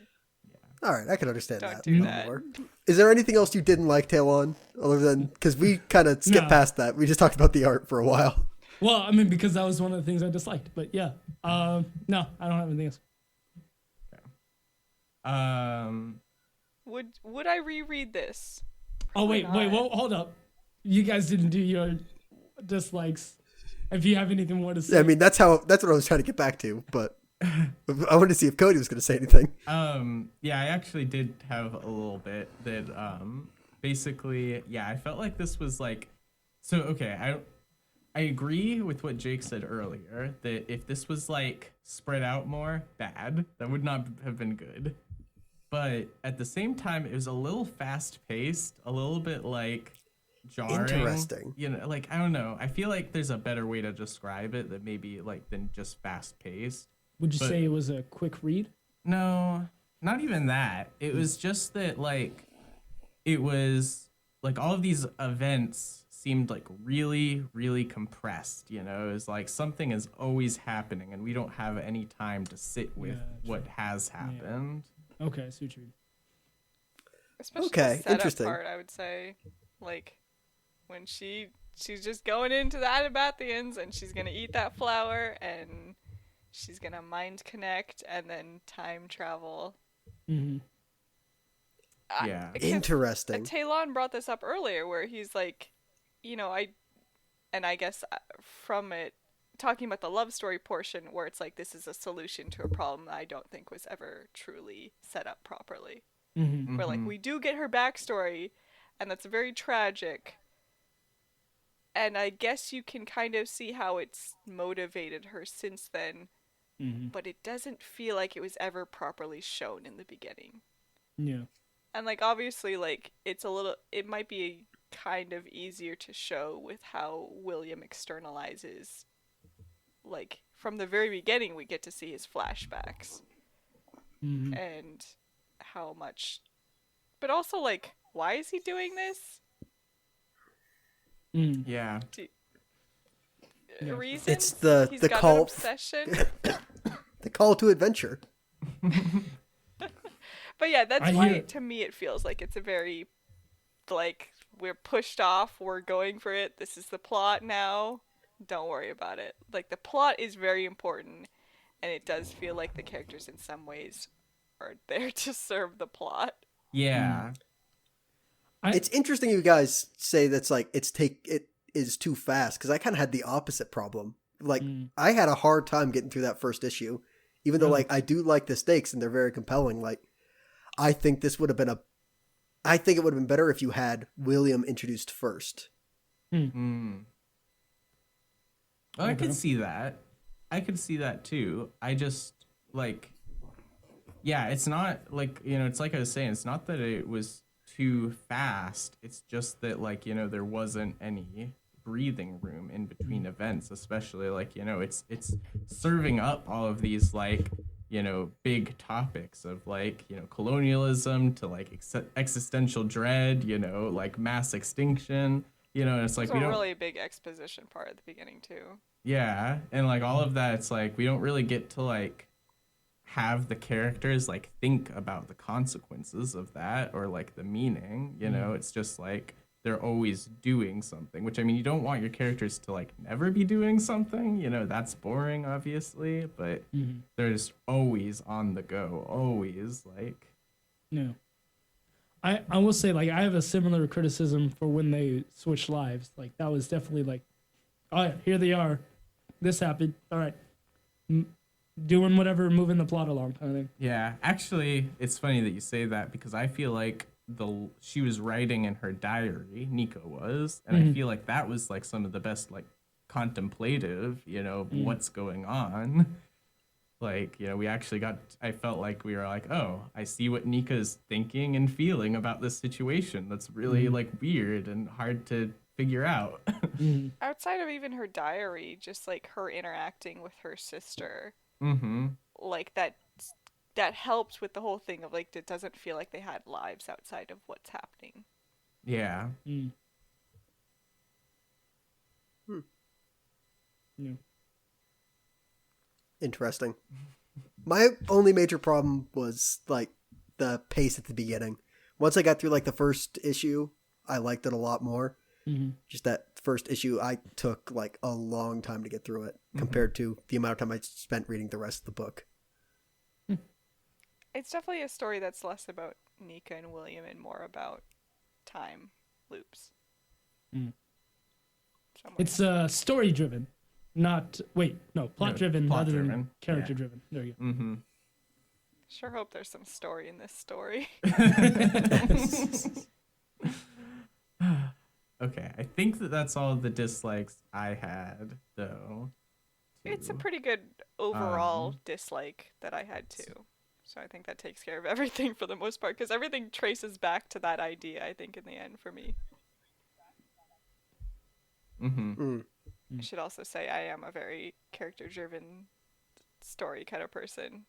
All right, I can understand Don't that do a that. little more. Is there anything else you didn't like, Talon, other than because we kind of skipped No. past that? We just talked about the art for a while. Well, I mean, because that was one of the things I disliked. But yeah, no, I don't have anything else. Would I reread this? Oh wait, not? hold up. You guys didn't do your dislikes. If you have anything more to say, Yeah, I mean, that's what I was trying to get back to, but I wanted to see if Cody was going to say anything. Yeah, I actually did have a little bit that, basically, yeah, I felt like this was like, so, okay, I agree with what Jake said earlier, that if this was like spread out more, bad, that would not have been good. But at the same time, it was a little fast paced, a little bit like jarring. Interesting. You know, like, I don't know. I feel like there's a better way to describe it that maybe like than just fast paced. would you say it was a quick read? No, not even that. It was just that, like, it was like all of these events seemed like really, really compressed. You know, it was like something is always happening, and we don't have any time to sit with what has happened. Okay, I see what you mean. Especially Okay, the setup interesting. part, I would say, like when she's just going into the Adabathians and she's gonna eat that flower and she's gonna mind connect and then time travel. Mm-hmm. Yeah. Interesting. Talon brought this up earlier, where he's like, you know, I guess from it, talking about the love story portion, where it's like this is a solution to a problem that I don't think was ever truly set up properly. Mm-hmm. Where like we do get her backstory, and that's very tragic. And I guess you can kind of see how it's motivated her since then, but it doesn't feel like it was ever properly shown in the beginning. Yeah. And like obviously, like it might be kind of easier to show with how William externalizes. Like from the very beginning, we get to see his flashbacks and how much, but also like, why is he doing this? Yeah. Reasons? It's the got call. an obsession. The call to adventure. But yeah, that's I why hear- to me it feels like it's a very, like, we're pushed off, we're going for it, this is the plot now, don't worry about it. Like, the plot is very important, and it does feel like the characters in some ways are there to serve the plot. Yeah. It's interesting you guys say that's like it is too fast, because I kind of had the opposite problem. Like I had a hard time getting through that first issue, even though like I do like the stakes and they're very compelling. Like I think this would have been I think it would have been better if you had William introduced first. Well, I could see that. I could see that too. I just like, yeah, it's not like, you know, it's like I was saying, it's not that it was too fast. It's just that, like, you know, there wasn't any breathing room in between events, especially like, you know, it's serving up all of these, like, you know, big topics of like, you know, colonialism to like existential dread, you know, like mass extinction, you know, and it's like There's we a don't really big exposition part at the beginning too. Yeah, and like all of that, it's like we don't really get to like have the characters like think about the consequences of that or like the meaning, you know. It's just like they're always doing something, which I mean, you don't want your characters to like never be doing something, you know, that's boring obviously, but they're just always on the go, always like. No. I will say, like, I have a similar criticism for when they switch lives. Like, that was definitely like, oh yeah, here they are. This happened. All right. Doing whatever, moving the plot along kind of thing. Yeah, actually, it's funny that you say that because I feel like she was writing in her diary, Nico was, and I feel like that was like some of the best like contemplative, you know, what's going on. Like, you know, we actually I felt like we were like, oh, I see what Nika's thinking and feeling about this situation. That's really like weird and hard to figure out. Outside of even her diary, just like her interacting with her sister, like that helps with the whole thing of like, it doesn't feel like they had lives outside of what's happening. Yeah. Yeah. Interesting. My only major problem was like the pace at the beginning. Once I got through like the first issue, I liked it a lot more. Mm-hmm. Just that first issue, I took like a long time to get through it compared to the amount of time I spent reading the rest of the book. It's definitely a story that's less about Nika and William and more about time loops. Mm. Somewhere. It's story driven, not plot driven rather than plot-driven, character yeah. driven. There you go. Mm-hmm. Sure hope there's some story in this story. Okay, I think that's all the dislikes I had, though. It's a pretty good overall dislike that I had too. So I think that takes care of everything for the most part, because everything traces back to that idea, I think, in the end for me. I should also say I am a very character-driven story kind of person.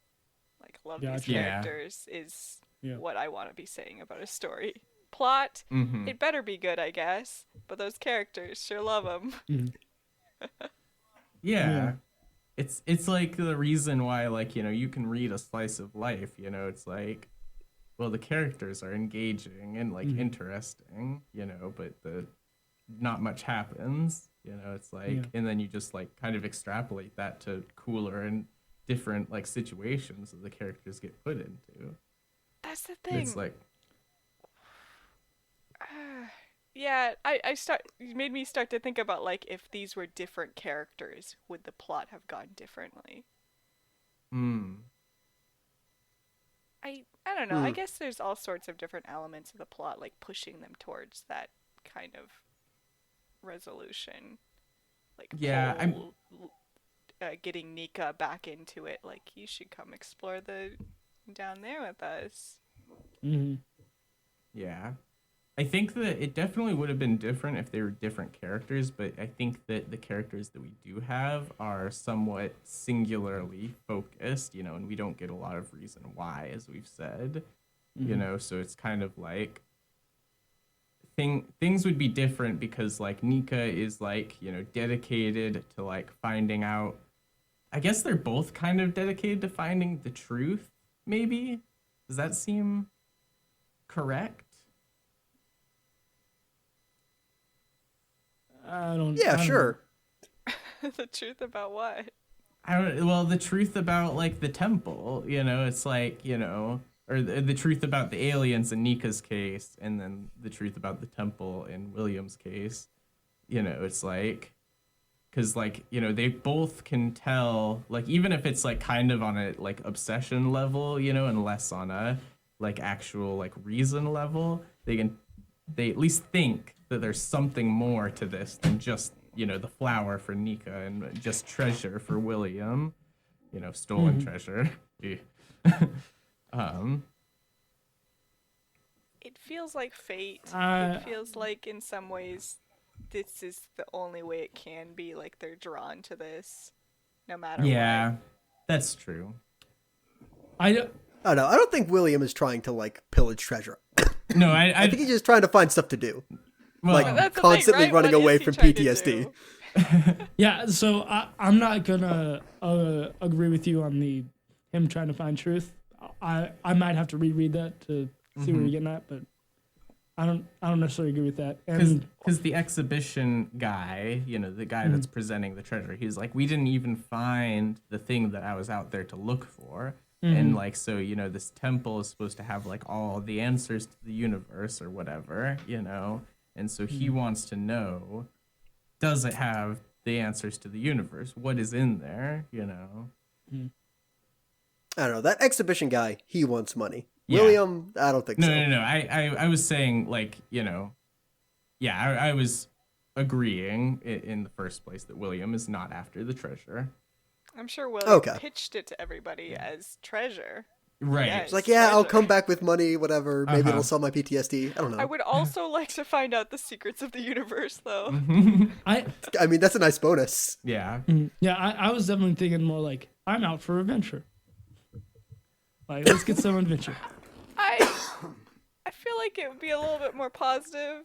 Like, love these characters is what I want to be saying about a story. Plot, it better be good, I guess, but those characters, sure love them. Yeah. It's like the reason why, like, you know, you can read a slice of life, you know, it's like, well, the characters are engaging and like interesting, you know, but not much happens, you know, it's like, and then you just like kind of extrapolate that to cooler and different like situations that the characters get put into. That's the thing. It's like, you made me start to think about, like, if these were different characters, would the plot have gone differently? I don't know. I guess there's all sorts of different elements of the plot, like pushing them towards that kind of resolution. Like, getting Nika back into it. Like, you should come explore down there with us. yeah. I think that it definitely would have been different if they were different characters, but I think that the characters that we do have are somewhat singularly focused, you know, and we don't get a lot of reason why, as we've said, you know, so it's kind of like things would be different because, like, Nika is, like, you know, dedicated to, like, finding out. I guess they're both kind of dedicated to finding the truth, maybe? Does that seem correct? I don't. Yeah, I don't sure. The truth about what? Well, the truth about, like, the temple, you know, it's like, you know, or the truth about the aliens in Nika's case, and then the truth about the temple in William's case, you know, it's like, because, like, you know, they both can tell, like, even if it's, like, kind of on a, like, obsession level, you know, and less on a, like, actual, like, reason level, they at least think that there's something more to this than just, you know, the flower for Nika and just treasure for William, you know, stolen treasure. It feels like fate. It feels like, in some ways, this is the only way it can be. Like, they're drawn to this, no matter what. That's true. I don't know. I don't think William is trying to, like, pillage treasure. No, I think he's just trying to find stuff to do. Well, like, that's the constantly thing, right? running What away is he from trying to PTSD. do? Yeah, so I'm not gonna agree with you on him trying to find truth. I might have to reread that to see where you're getting at, but I don't necessarily agree with that. Because the exhibition guy, you know, the guy that's presenting the treasure, he's like, we didn't even find the thing that I was out there to look for. And, like, so, you know, this temple is supposed to have, like, all the answers to the universe or whatever, you know? And so he wants to know, does it have the answers to the universe? What is in there, you know? I don't know. That exhibition guy, he wants money. Yeah. William, I don't think so. No. I was saying, like, you know, I was agreeing in the first place that William is not after the treasure. I'm sure William Okay. pitched it to everybody as treasure. Right. Yeah, It's like, yeah, I'll treasure. come back with money, whatever. Maybe it'll solve my PTSD. I don't know. I would also like to find out the secrets of the universe, though. I mean, that's a nice bonus. Yeah. I was definitely thinking more like, I'm out for adventure. Like, let's get some adventure. I feel like it would be a little bit more positive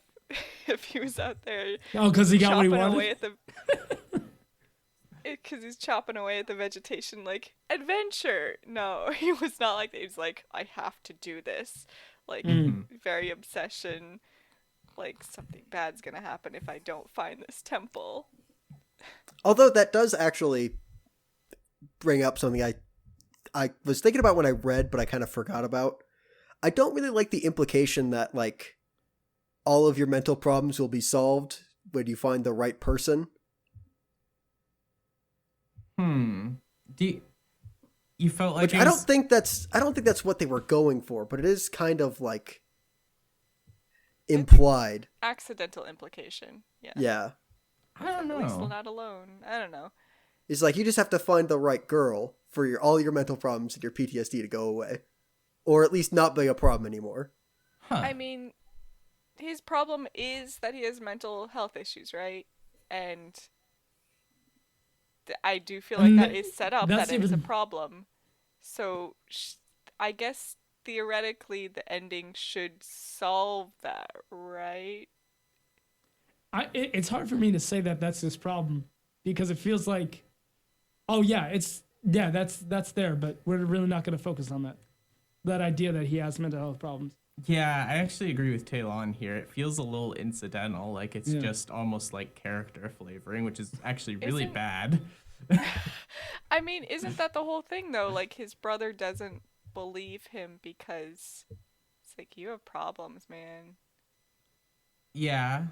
if he was out there Oh, because he got what he chopping wanted? away at the because he's chopping away at the vegetation like adventure. No, he was not like that. He was like, I have to do this. Like very obsession. Like something bad's gonna happen if I don't find this temple. Although that does actually bring up something I was thinking about when I read, but I kind of forgot about. I don't really like the implication that like all of your mental problems will be solved when you find the right person. You felt like Which I don't think that's what they were going for, but it is kind of like implied. Accidental implication. Yeah. Yeah. I don't At least know. not alone. I don't know. It's like you just have to find the right girl for all your mental problems and your PTSD to go away. Or at least not be a problem anymore. Huh. I mean, his problem is that he has mental health issues, right? And I do feel like that is set up that it is a problem. So I guess theoretically the ending should solve that, right? It's hard for me to say that that's his problem because it feels like, oh yeah, that's there, but we're really not going to focus on that idea that he has mental health problems. Yeah, I actually agree with Talon here. It feels a little incidental, like it's just almost like character flavoring, which is actually really bad. I mean, isn't that the whole thing though? Like his brother doesn't believe him because it's like you have problems, man. Yeah.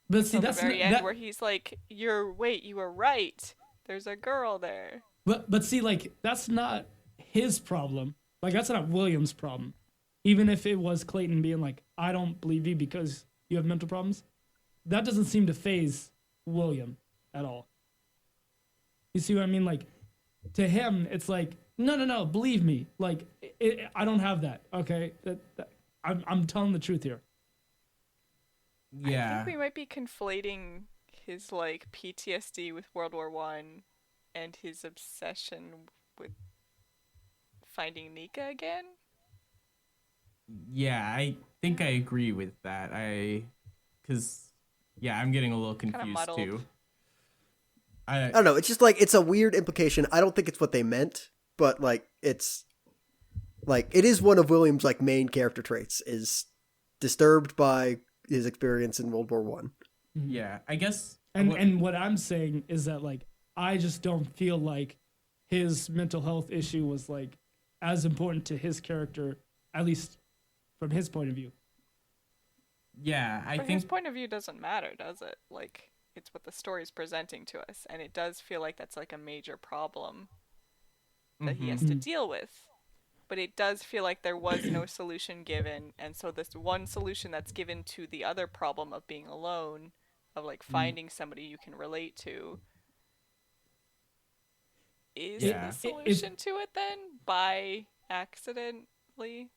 But see, Till that's the very end where he's like, you were right. There's a girl there. But see, like that's not his problem. Like that's not William's problem. Even if it was Clayton being like, I don't believe you because you have mental problems, that doesn't seem to faze William at all. You see what I mean? Like, to him, it's like, no, believe me. Like, I don't have that, okay? I'm telling the truth here. Yeah. I think we might be conflating his, like, PTSD with World War I and his obsession with finding Nika again. Yeah, I think I agree with that. Because I'm getting a little confused too. I don't know. It's just like it's a weird implication. I don't think it's what they meant, but like it's like it is one of William's like main character traits is disturbed by his experience in World War One. Yeah, I guess. And what I'm saying is that like I just don't feel like his mental health issue was like as important to his character, at least from his point of view. Yeah, I think his point of view doesn't matter, does it? Like, it's what the story's presenting to us, and it does feel like that's like a major problem that he has to deal with. But it does feel like there was no solution given, and so this one solution that's given to the other problem of being alone, of like finding somebody you can relate to, is the solution to it then by accidentally?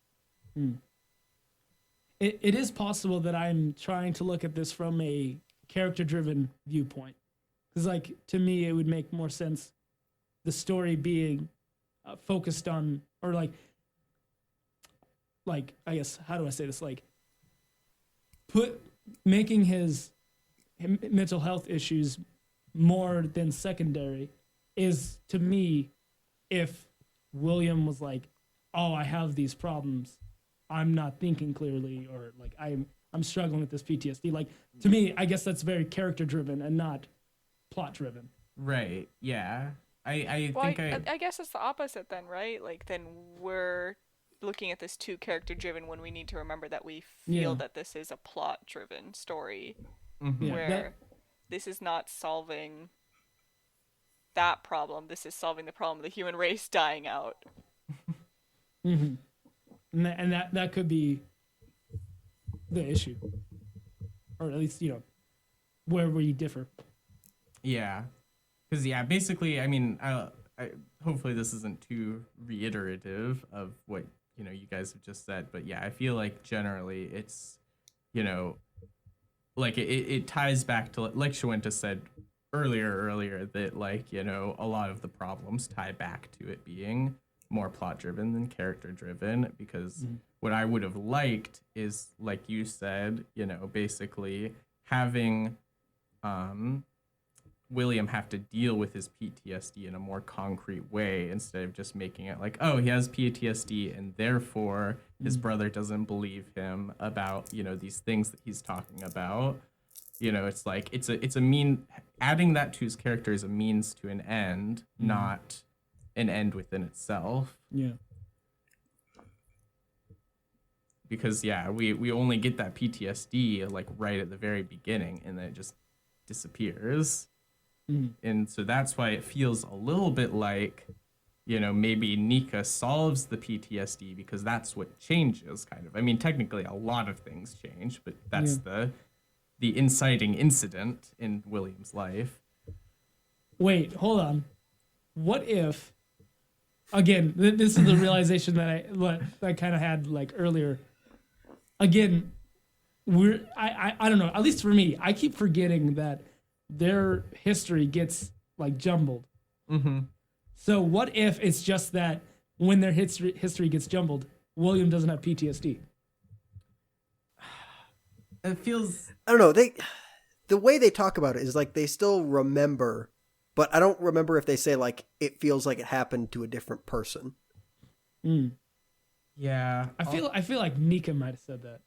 It is possible that I'm trying to look at this from a character-driven viewpoint. Because, like, to me, it would make more sense the story being focused on, or like, I guess, how do I say this? Like, making his mental health issues more than secondary is, to me, if William was like, oh, I have these problems, I'm not thinking clearly, or like I'm struggling with this PTSD. Like, to me, I guess that's very character driven and not plot driven. Right. Yeah. I guess it's the opposite then, right? Like then we're looking at this too character driven when we need to remember that we feel that this is a plot driven story where this is not solving that problem. This is solving the problem of the human race dying out. And that could be the issue, or at least where we differ. Yeah, because basically, I mean, hopefully this isn't too reiterative of what you guys have just said, but I feel like generally it's like it ties back to like Shawenta said earlier that like a lot of the problems tie back to it being more plot driven than character driven, because what I would have liked is, like you said, basically having William have to deal with his PTSD in a more concrete way, instead of just making it like, oh, he has PTSD and therefore his brother doesn't believe him about, these things that he's talking about. It's like it's a mean, adding that to his character is a means to an end, not an end within itself. Yeah. Because we only get that PTSD like right at the very beginning, and then it just disappears. And so that's why it feels a little bit like, maybe Nika solves the PTSD because that's what changes, kind of. I mean, technically a lot of things change, but that's the inciting incident in William's life. Wait, hold on. What if, again, this is the realization that I kind of had like earlier. Again, I don't know, at least for me, I keep forgetting that their history gets like jumbled. So what if it's just that when their history gets jumbled, William doesn't have PTSD? It feels, I don't know. The way they talk about it is like they still remember, but I don't remember if they say like it feels like it happened to a different person. yeah. I feel like Nika might have said that.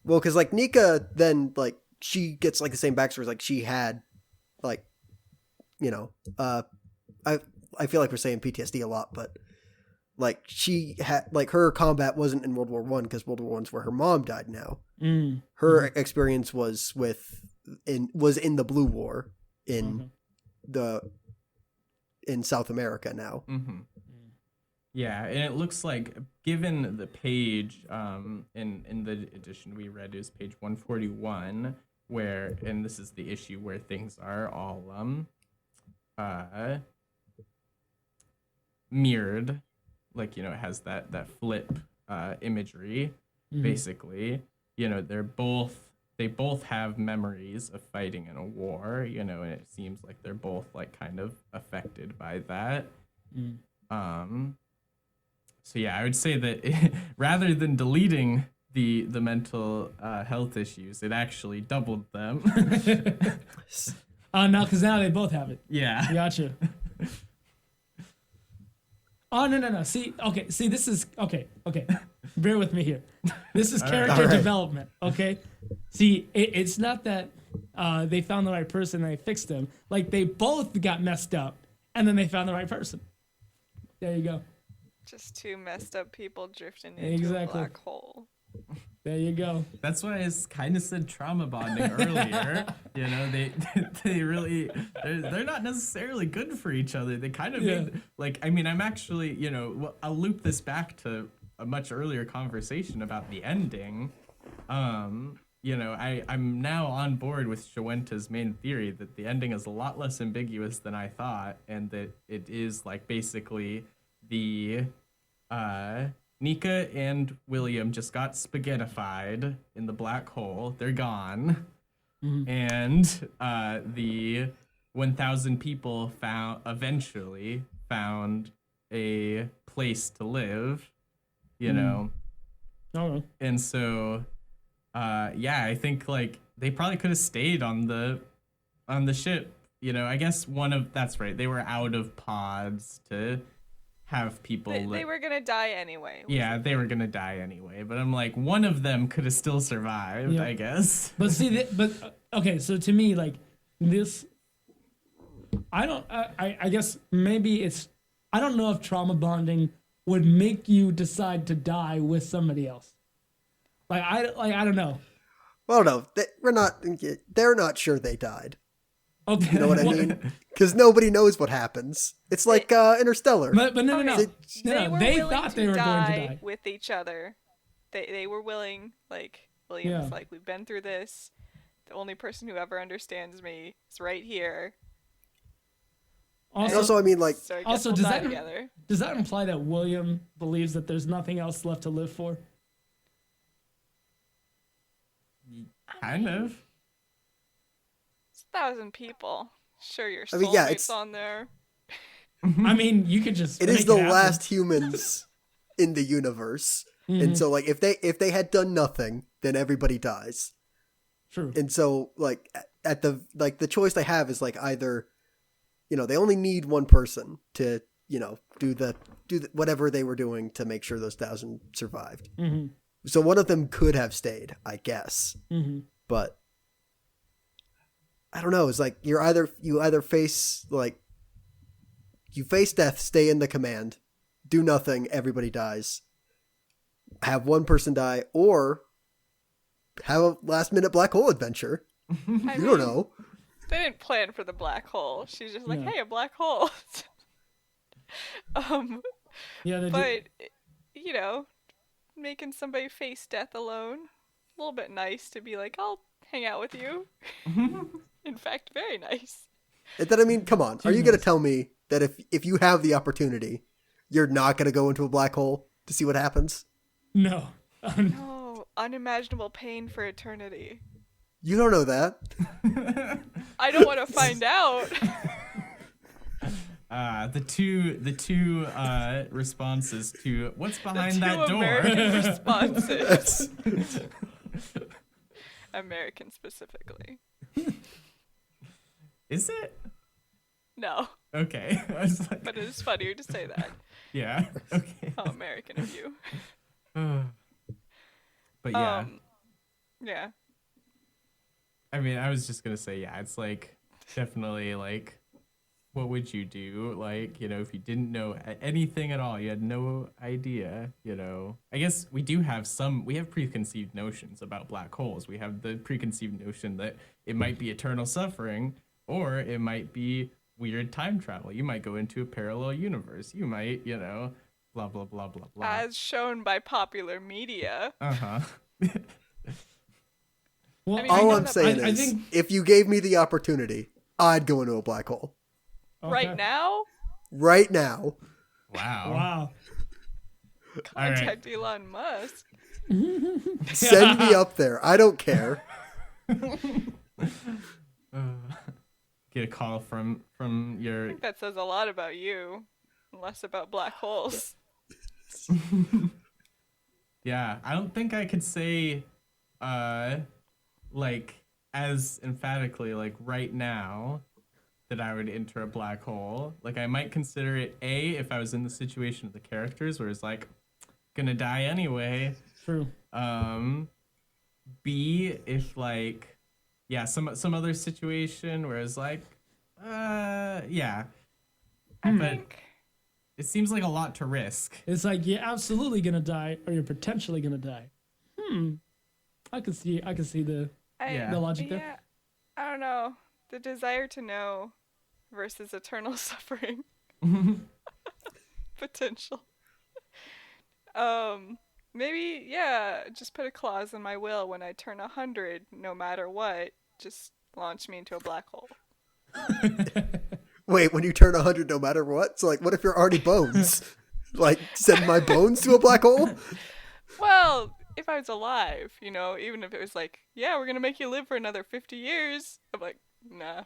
Well, because like Nika then like she gets like the same backstory, like she had like, I feel like we're saying PTSD a lot, but like she had like her combat wasn't in World War I because World War I's where her mom died now. Her experience was in the Blue War in South America now. Yeah, and it looks like, given the page in the edition we read, is page 141, where, and this is the issue where things are all mirrored, like, it has that flip imagery, basically. They both have memories of fighting in a war, and it seems like they're both like kind of affected by that. So yeah, I would say that rather than deleting the mental health issues, it actually doubled them. No, because now they both have it. Yeah. Gotcha. Oh, no. See, this is, okay. Bear with me here. This is character development, okay? See, it's not that they found the right person and they fixed them. Like, they both got messed up, and then they found the right person. There you go. Just two messed up people drifting into a black hole. There you go. That's why I kind of said trauma bonding earlier. They really, they're not necessarily good for each other. They kind of made, like, I mean, I'm actually, I'll loop this back to a much earlier conversation about the ending. I'm now on board with Shawenta's main theory that the ending is a lot less ambiguous than I thought, and that it is like basically the Nika and William just got spaghettified in the black hole. They're gone. And the 1,000 people eventually found a place to live, And so, I think like they probably could have stayed on the ship. I guess that's right. They were out of pods to have people. They were gonna die anyway. Yeah, they were gonna die anyway. But I'm like, one of them could have still survived, I guess. But see, okay. So to me, like this, I guess maybe it's. I don't know if trauma bonding would make you decide to die with somebody else. I don't know. Well, no, they're not sure they died. Okay. You know what I mean? Because nobody knows what happens. It's like Interstellar. But no. They thought they were going to die with each other. They were willing. Like William's like, we've been through this. The only person who ever understands me is right here. Also, I mean, like, does that imply that William believes that there's nothing else left to live for? Kind of. It's 1,000 people. Sure, your soulmate's on there. I mean, you could just. It is the last humans in the universe, and so like if they had done nothing, then everybody dies. True. And so like at the choice they have is like either, they only need one person to do the whatever they were doing to make sure those 1,000 survived. Mm-hmm. So one of them could have stayed, I guess. Mm-hmm. But I don't know. It's like you either face death, stay in the command, do nothing, everybody dies, have one person die, or have a last minute black hole adventure. You don't know. They didn't plan for the black hole. She's just like, hey, a black hole. But making somebody face death alone, a little bit nice to be like, I'll hang out with you. In fact, very nice. And then, I mean, come on. Are you going to tell me that if you have the opportunity, you're not going to go into a black hole to see what happens? No. No. Unimaginable pain for eternity. You don't know that. I don't want to find out. The two responses to what's behind that door. American responses. American specifically. Is it? No. Okay. I was like, but it is funnier to say that. Yeah. Okay. How American of you. But yeah. Yeah. I mean, I was just gonna say, yeah, it's like definitely like, what would you do? Like, if you didn't know anything at all, you had no idea, I guess we have preconceived notions about black holes. We have the preconceived notion that it might be eternal suffering, or it might be weird time travel. You might go into a parallel universe. You might, blah, blah, blah, blah, blah. As shown by popular media. Uh-huh. Well, I mean, all I'm saying is, if you gave me the opportunity, I'd go into a black hole. Okay. Right now? Right now. Wow. Contact Elon Musk. Send me up there. I don't care. Get a call from your... I think that says a lot about you. Less about black holes. Yeah, I don't think I could say... as emphatically, right now, that I would enter a black hole. I might consider it A, if I was in the situation of the characters, where it's gonna die anyway. True. B, if some other situation where it's yeah. But it seems like a lot to risk. It's like you're absolutely gonna die, or you're potentially gonna die. I can see the logic there. Yeah, I don't know. The desire to know versus eternal suffering. Potential. Maybe, just put a clause in my will when I turn 100, no matter what, just launch me into a black hole. Wait, when you turn 100, no matter what? So, what if you're already bones? Send my bones to a black hole? Well, if I was alive, even if it was we're going to make you live for another 50 years, I'm like, nah.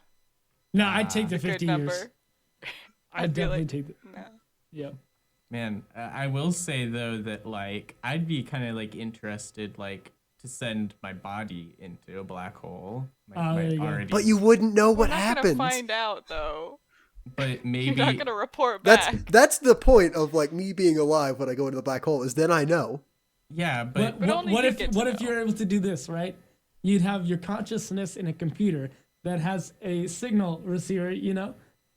No, I'd take the 50 years. Number. I'd definitely take it. Nah. Yeah. Man, I will say, though, that, I'd be kind of, interested, to send my body into a black hole. But you wouldn't know what happened. We're not going to find out, though. But maybe... You're not going to report back. That's the point of, me being alive when I go into the black hole, is then I know. Yeah, but... What if you're able to do this, right? You'd have your consciousness in a computer that has a signal receiver,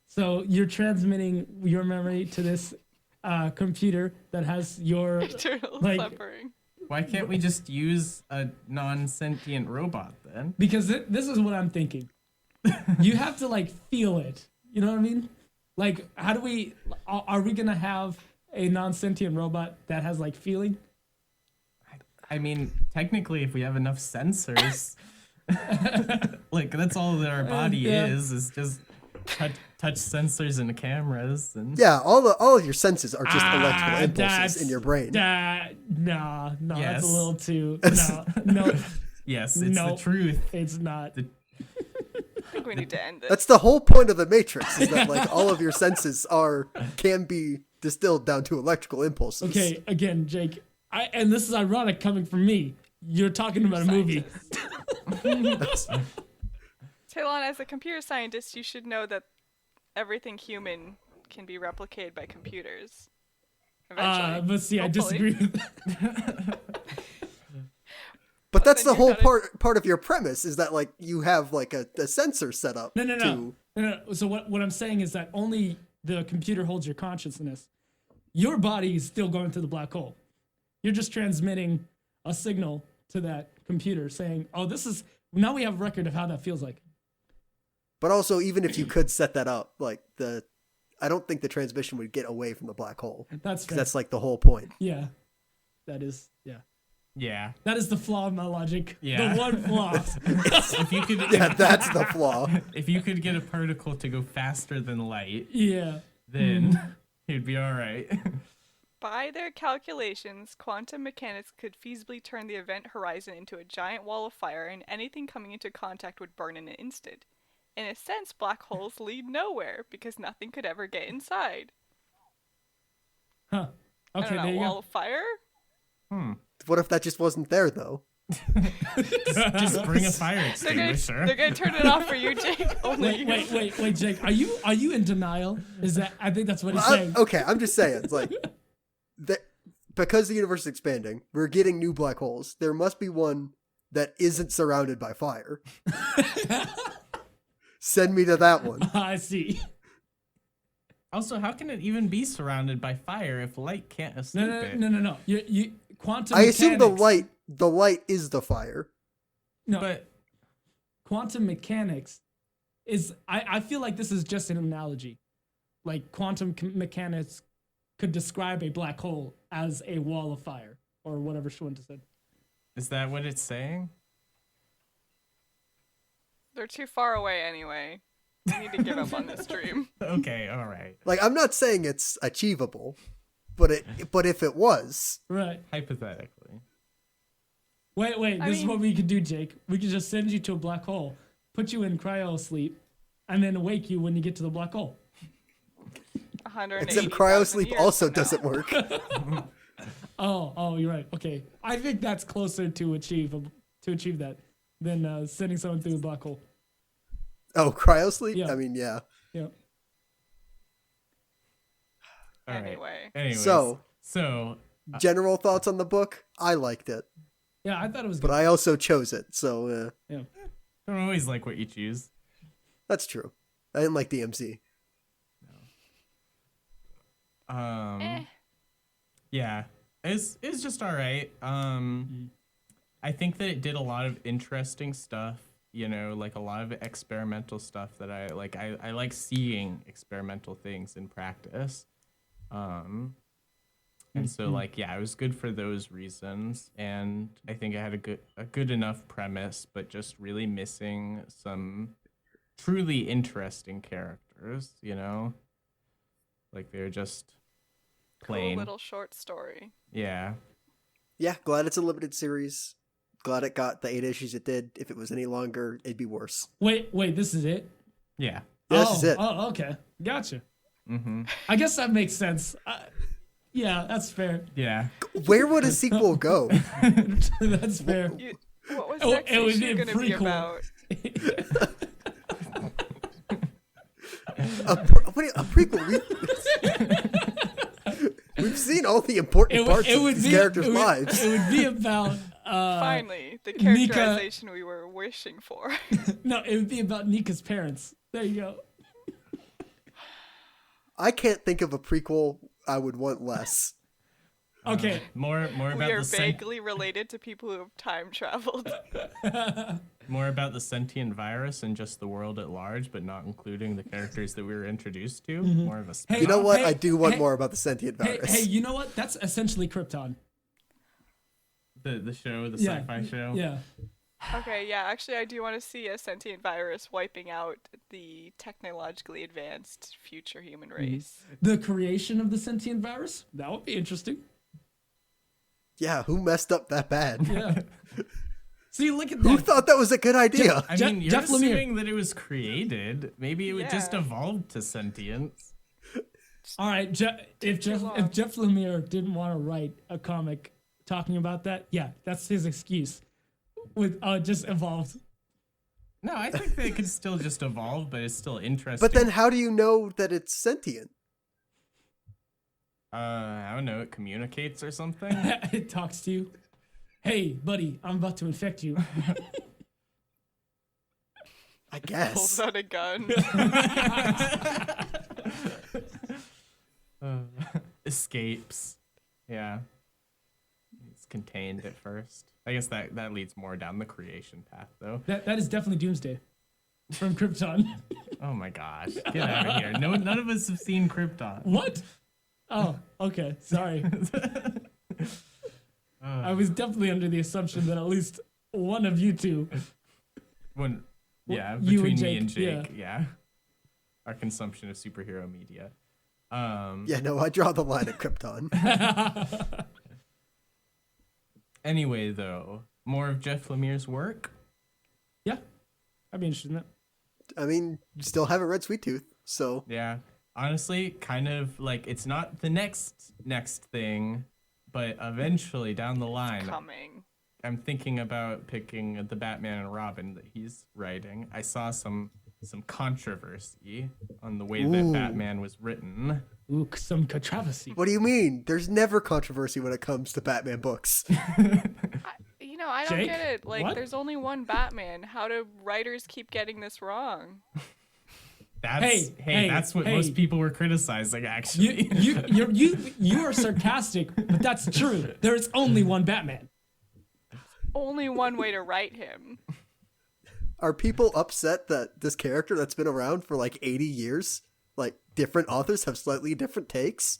So you're transmitting your memory to this computer that has your... Eternal suffering. Why can't we just use a non-sentient robot, then? Because this is what I'm thinking. You have to, feel it. You know what I mean? How do we... Are we going to have a non-sentient robot that has, feeling? I mean, technically, if we have enough sensors, that's all that our body is just touch sensors and cameras. And all of your senses are just electrical impulses in your brain. No, yes. That's a little too. No. Yes, it's the truth. It's not. I think we need to end this. That's the whole point of the Matrix, is that like all of your senses can be distilled down to electrical impulses. Okay, again, Jake, and this is ironic coming from me. You're talking about a movie. Talon, as a computer scientist, you should know that everything human can be replicated by computers. Eventually. But see, hopefully. I disagree with that. But that's the whole part of your premise, is that like you have like a sensor set up. No. So what I'm saying is that only the computer holds your consciousness. Your body is still going through the black hole. You're just transmitting a signal to that computer saying, "Oh, now we have a record of how that feels like." But also, even if you could set that up, like I don't think the transmission would get away from the black hole. That's fair. That's like the whole point. Yeah, that is. Yeah. Yeah. That is the flaw in my logic. Yeah. The one flaw. If you could, yeah, that's the flaw. If you could get a particle to go faster than light, yeah, then you'd be all right. By their calculations, quantum mechanics could feasibly turn the event horizon into a giant wall of fire, and anything coming into contact would burn in an instant. In a sense, black holes lead nowhere because nothing could ever get inside. Huh. Okay, there you wall go. of fire? What if that just wasn't there, though? just bring a fire extinguisher. They're gonna turn it off for you, Jake. Only Wait, Jake. Are you in denial? I think that's what he's saying. Okay, I'm just saying. It's like because the universe is expanding, we're getting new black holes. There must be one that isn't surrounded by fire. Send me to that one. I see. Also, how can it even be surrounded by fire if light can't escape it? No. You quantum. I mechanics, assume the light is the fire. No, but quantum mechanics is. I feel like this is just an analogy. Like quantum mechanics could describe a black hole as a wall of fire, or whatever Schwindt said. Is that what it's saying? They're too far away anyway. We need to give up on this dream. Okay, all right. Like, I'm not saying it's achievable, but if it was, Right. Hypothetically. Wait. This is what we could do, Jake. We could just send you to a black hole, put you in cryo sleep, and then wake you when you get to the black hole. Except cryo sleep also doesn't work. Oh, you're right. Okay, I think that's closer to achieve that than sending someone through a black hole. Oh, cryo sleep? Yeah. I mean, yeah. Yeah. All right. Anyways. So general thoughts on the book? I liked it. Yeah, I thought it was good. But I also chose it, so yeah. Don't always like what you choose. That's true. I didn't like DMZ. Yeah, it's just all right. I think that it did a lot of interesting stuff, like a lot of experimental stuff that I like. I like seeing experimental things in practice. And so it was good for those reasons. And I think it had a good enough premise, but just really missing some truly interesting characters, like they're just plain. Cool little short story. Yeah. Yeah, glad it's a limited series. Glad it got the 8 issues it did. If it was any longer, it'd be worse. Wait, this is it? Yeah. Yeah, this is it. Oh, okay. Gotcha. Mm-hmm. I guess that makes sense. Yeah, that's fair. Yeah. Where would a sequel go? That's fair. What was next issue going to be about? A prequel. We've seen all the important parts of these characters' lives. It would be about finally the characterization we were wishing for. No, it would be about Nika's parents. There you go. I can't think of a prequel I would want less. Okay. More about we are vaguely related to people who have time traveled. More about the sentient virus and just the world at large, but not including the characters that we were introduced to. Mm-hmm. More of a You know what? I do want more about the sentient virus. Hey, you know what? That's essentially Krypton. The show, the sci-fi show. Yeah. Okay, yeah, actually I do want to see a sentient virus wiping out the technologically advanced future human race. The creation of the sentient virus? That would be interesting. Yeah, who messed up that bad? Yeah. See, look at Who that. thought that was a good idea? I Jeff- mean, you're Jeff Lemire. assuming that it was created. Maybe it would just Yeah. evolve to sentience. All right, if Jeff Lemire didn't want to write a comic talking about that, yeah, that's his excuse. With just evolved. No, I think they could still just evolve, but it's still interesting. But then how do you know that it's sentient? I don't know, it communicates or something? It talks to you. Hey, buddy, I'm about to infect you. I Pulls guess. out a gun. Escapes. Yeah. It's contained at first. I guess that leads more down the creation path, though. That is definitely Doomsday from Krypton. Oh my gosh. Get out of here. No, none of us have seen Krypton. What? Oh, okay. Sorry. I was definitely under the assumption that at least one of you two. Yeah, You between and me and Jake, Jake, yeah. Our consumption of superhero media. Yeah, no, I draw the line at Krypton. Anyway, though, more of Jeff Lemire's work. Yeah, I'd be interested in that. I mean, still haven't read Sweet Tooth, so Yeah. Honestly, kind of like it's not the next thing, but eventually down the line, Coming. I'm thinking about picking the Batman and Robin that he's writing. I saw some controversy on the way that Ooh. Batman was written. Ooh, some controversy. what do you mean? There's never controversy when it comes to Batman books. I don't Jake? get it. Like, What? there's only one Batman. How do writers keep getting this wrong? Hey, That's what hey. most people were criticizing, actually. You are sarcastic, but that's true. There is only one Batman. Only one way to write him. Are people upset that this character that's been around for like 80 years, like different authors have slightly different takes?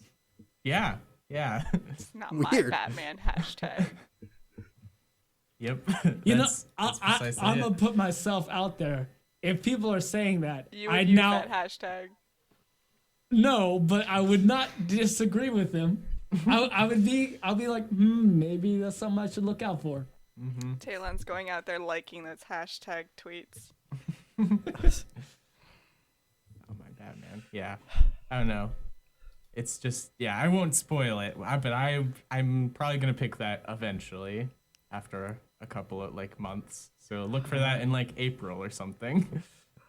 Yeah. It's not my Weird. Batman hashtag. Yep. You know, That's I'm precisely gonna it. put myself out there. If people are saying that, You I would use now that hashtag. no, but I would not disagree with him. I'll be like, maybe that's something I should look out for. Talon's going out there liking those hashtag tweets. Oh my Batman. Yeah. I don't know. It's just I won't spoil it, but I'm probably gonna pick that eventually after a couple of like months. So look for that in like April or something.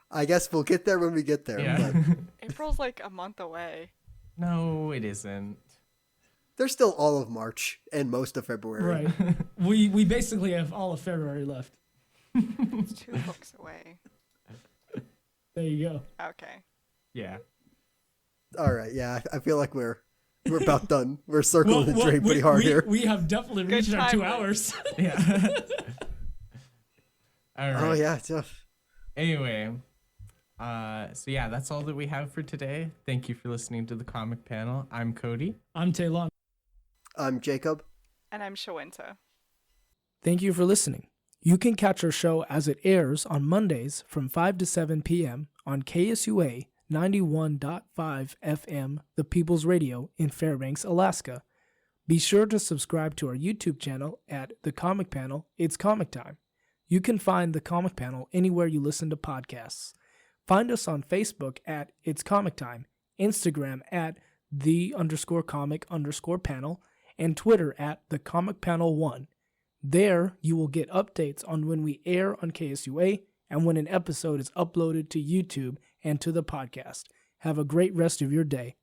I guess we'll get there when we get there. Yeah. But April's like a month away. No, it isn't. there's still all of March and most of February. Right. we basically have all of February left. It's 2 books away. There you go. Okay. Yeah. All right, yeah, I feel like we're about done. We're circling the drain pretty hard we, here. We have definitely Good reached our 2 timing. hours. Yeah. All right. Oh yeah, tough. Anyway, so yeah, that's all that we have for today. Thank you for listening to the comic panel. I'm Cody. I'm Talon. I'm Jacob. And I'm Shawenta. Thank you for listening. You can catch our show as it airs on Mondays from 5 to 7 p.m. on KSUA 91.5 FM, The People's Radio in Fairbanks, Alaska. Be sure to subscribe to our YouTube channel at The Comic Panel, It's Comic Time. You can find The Comic Panel anywhere you listen to podcasts. Find us on Facebook at It's Comic Time, Instagram at _comic_panel, and Twitter at The Comic Panel 1. There, you will get updates on when we air on KSUA and when an episode is uploaded to YouTube and to the podcast. Have a great rest of your day.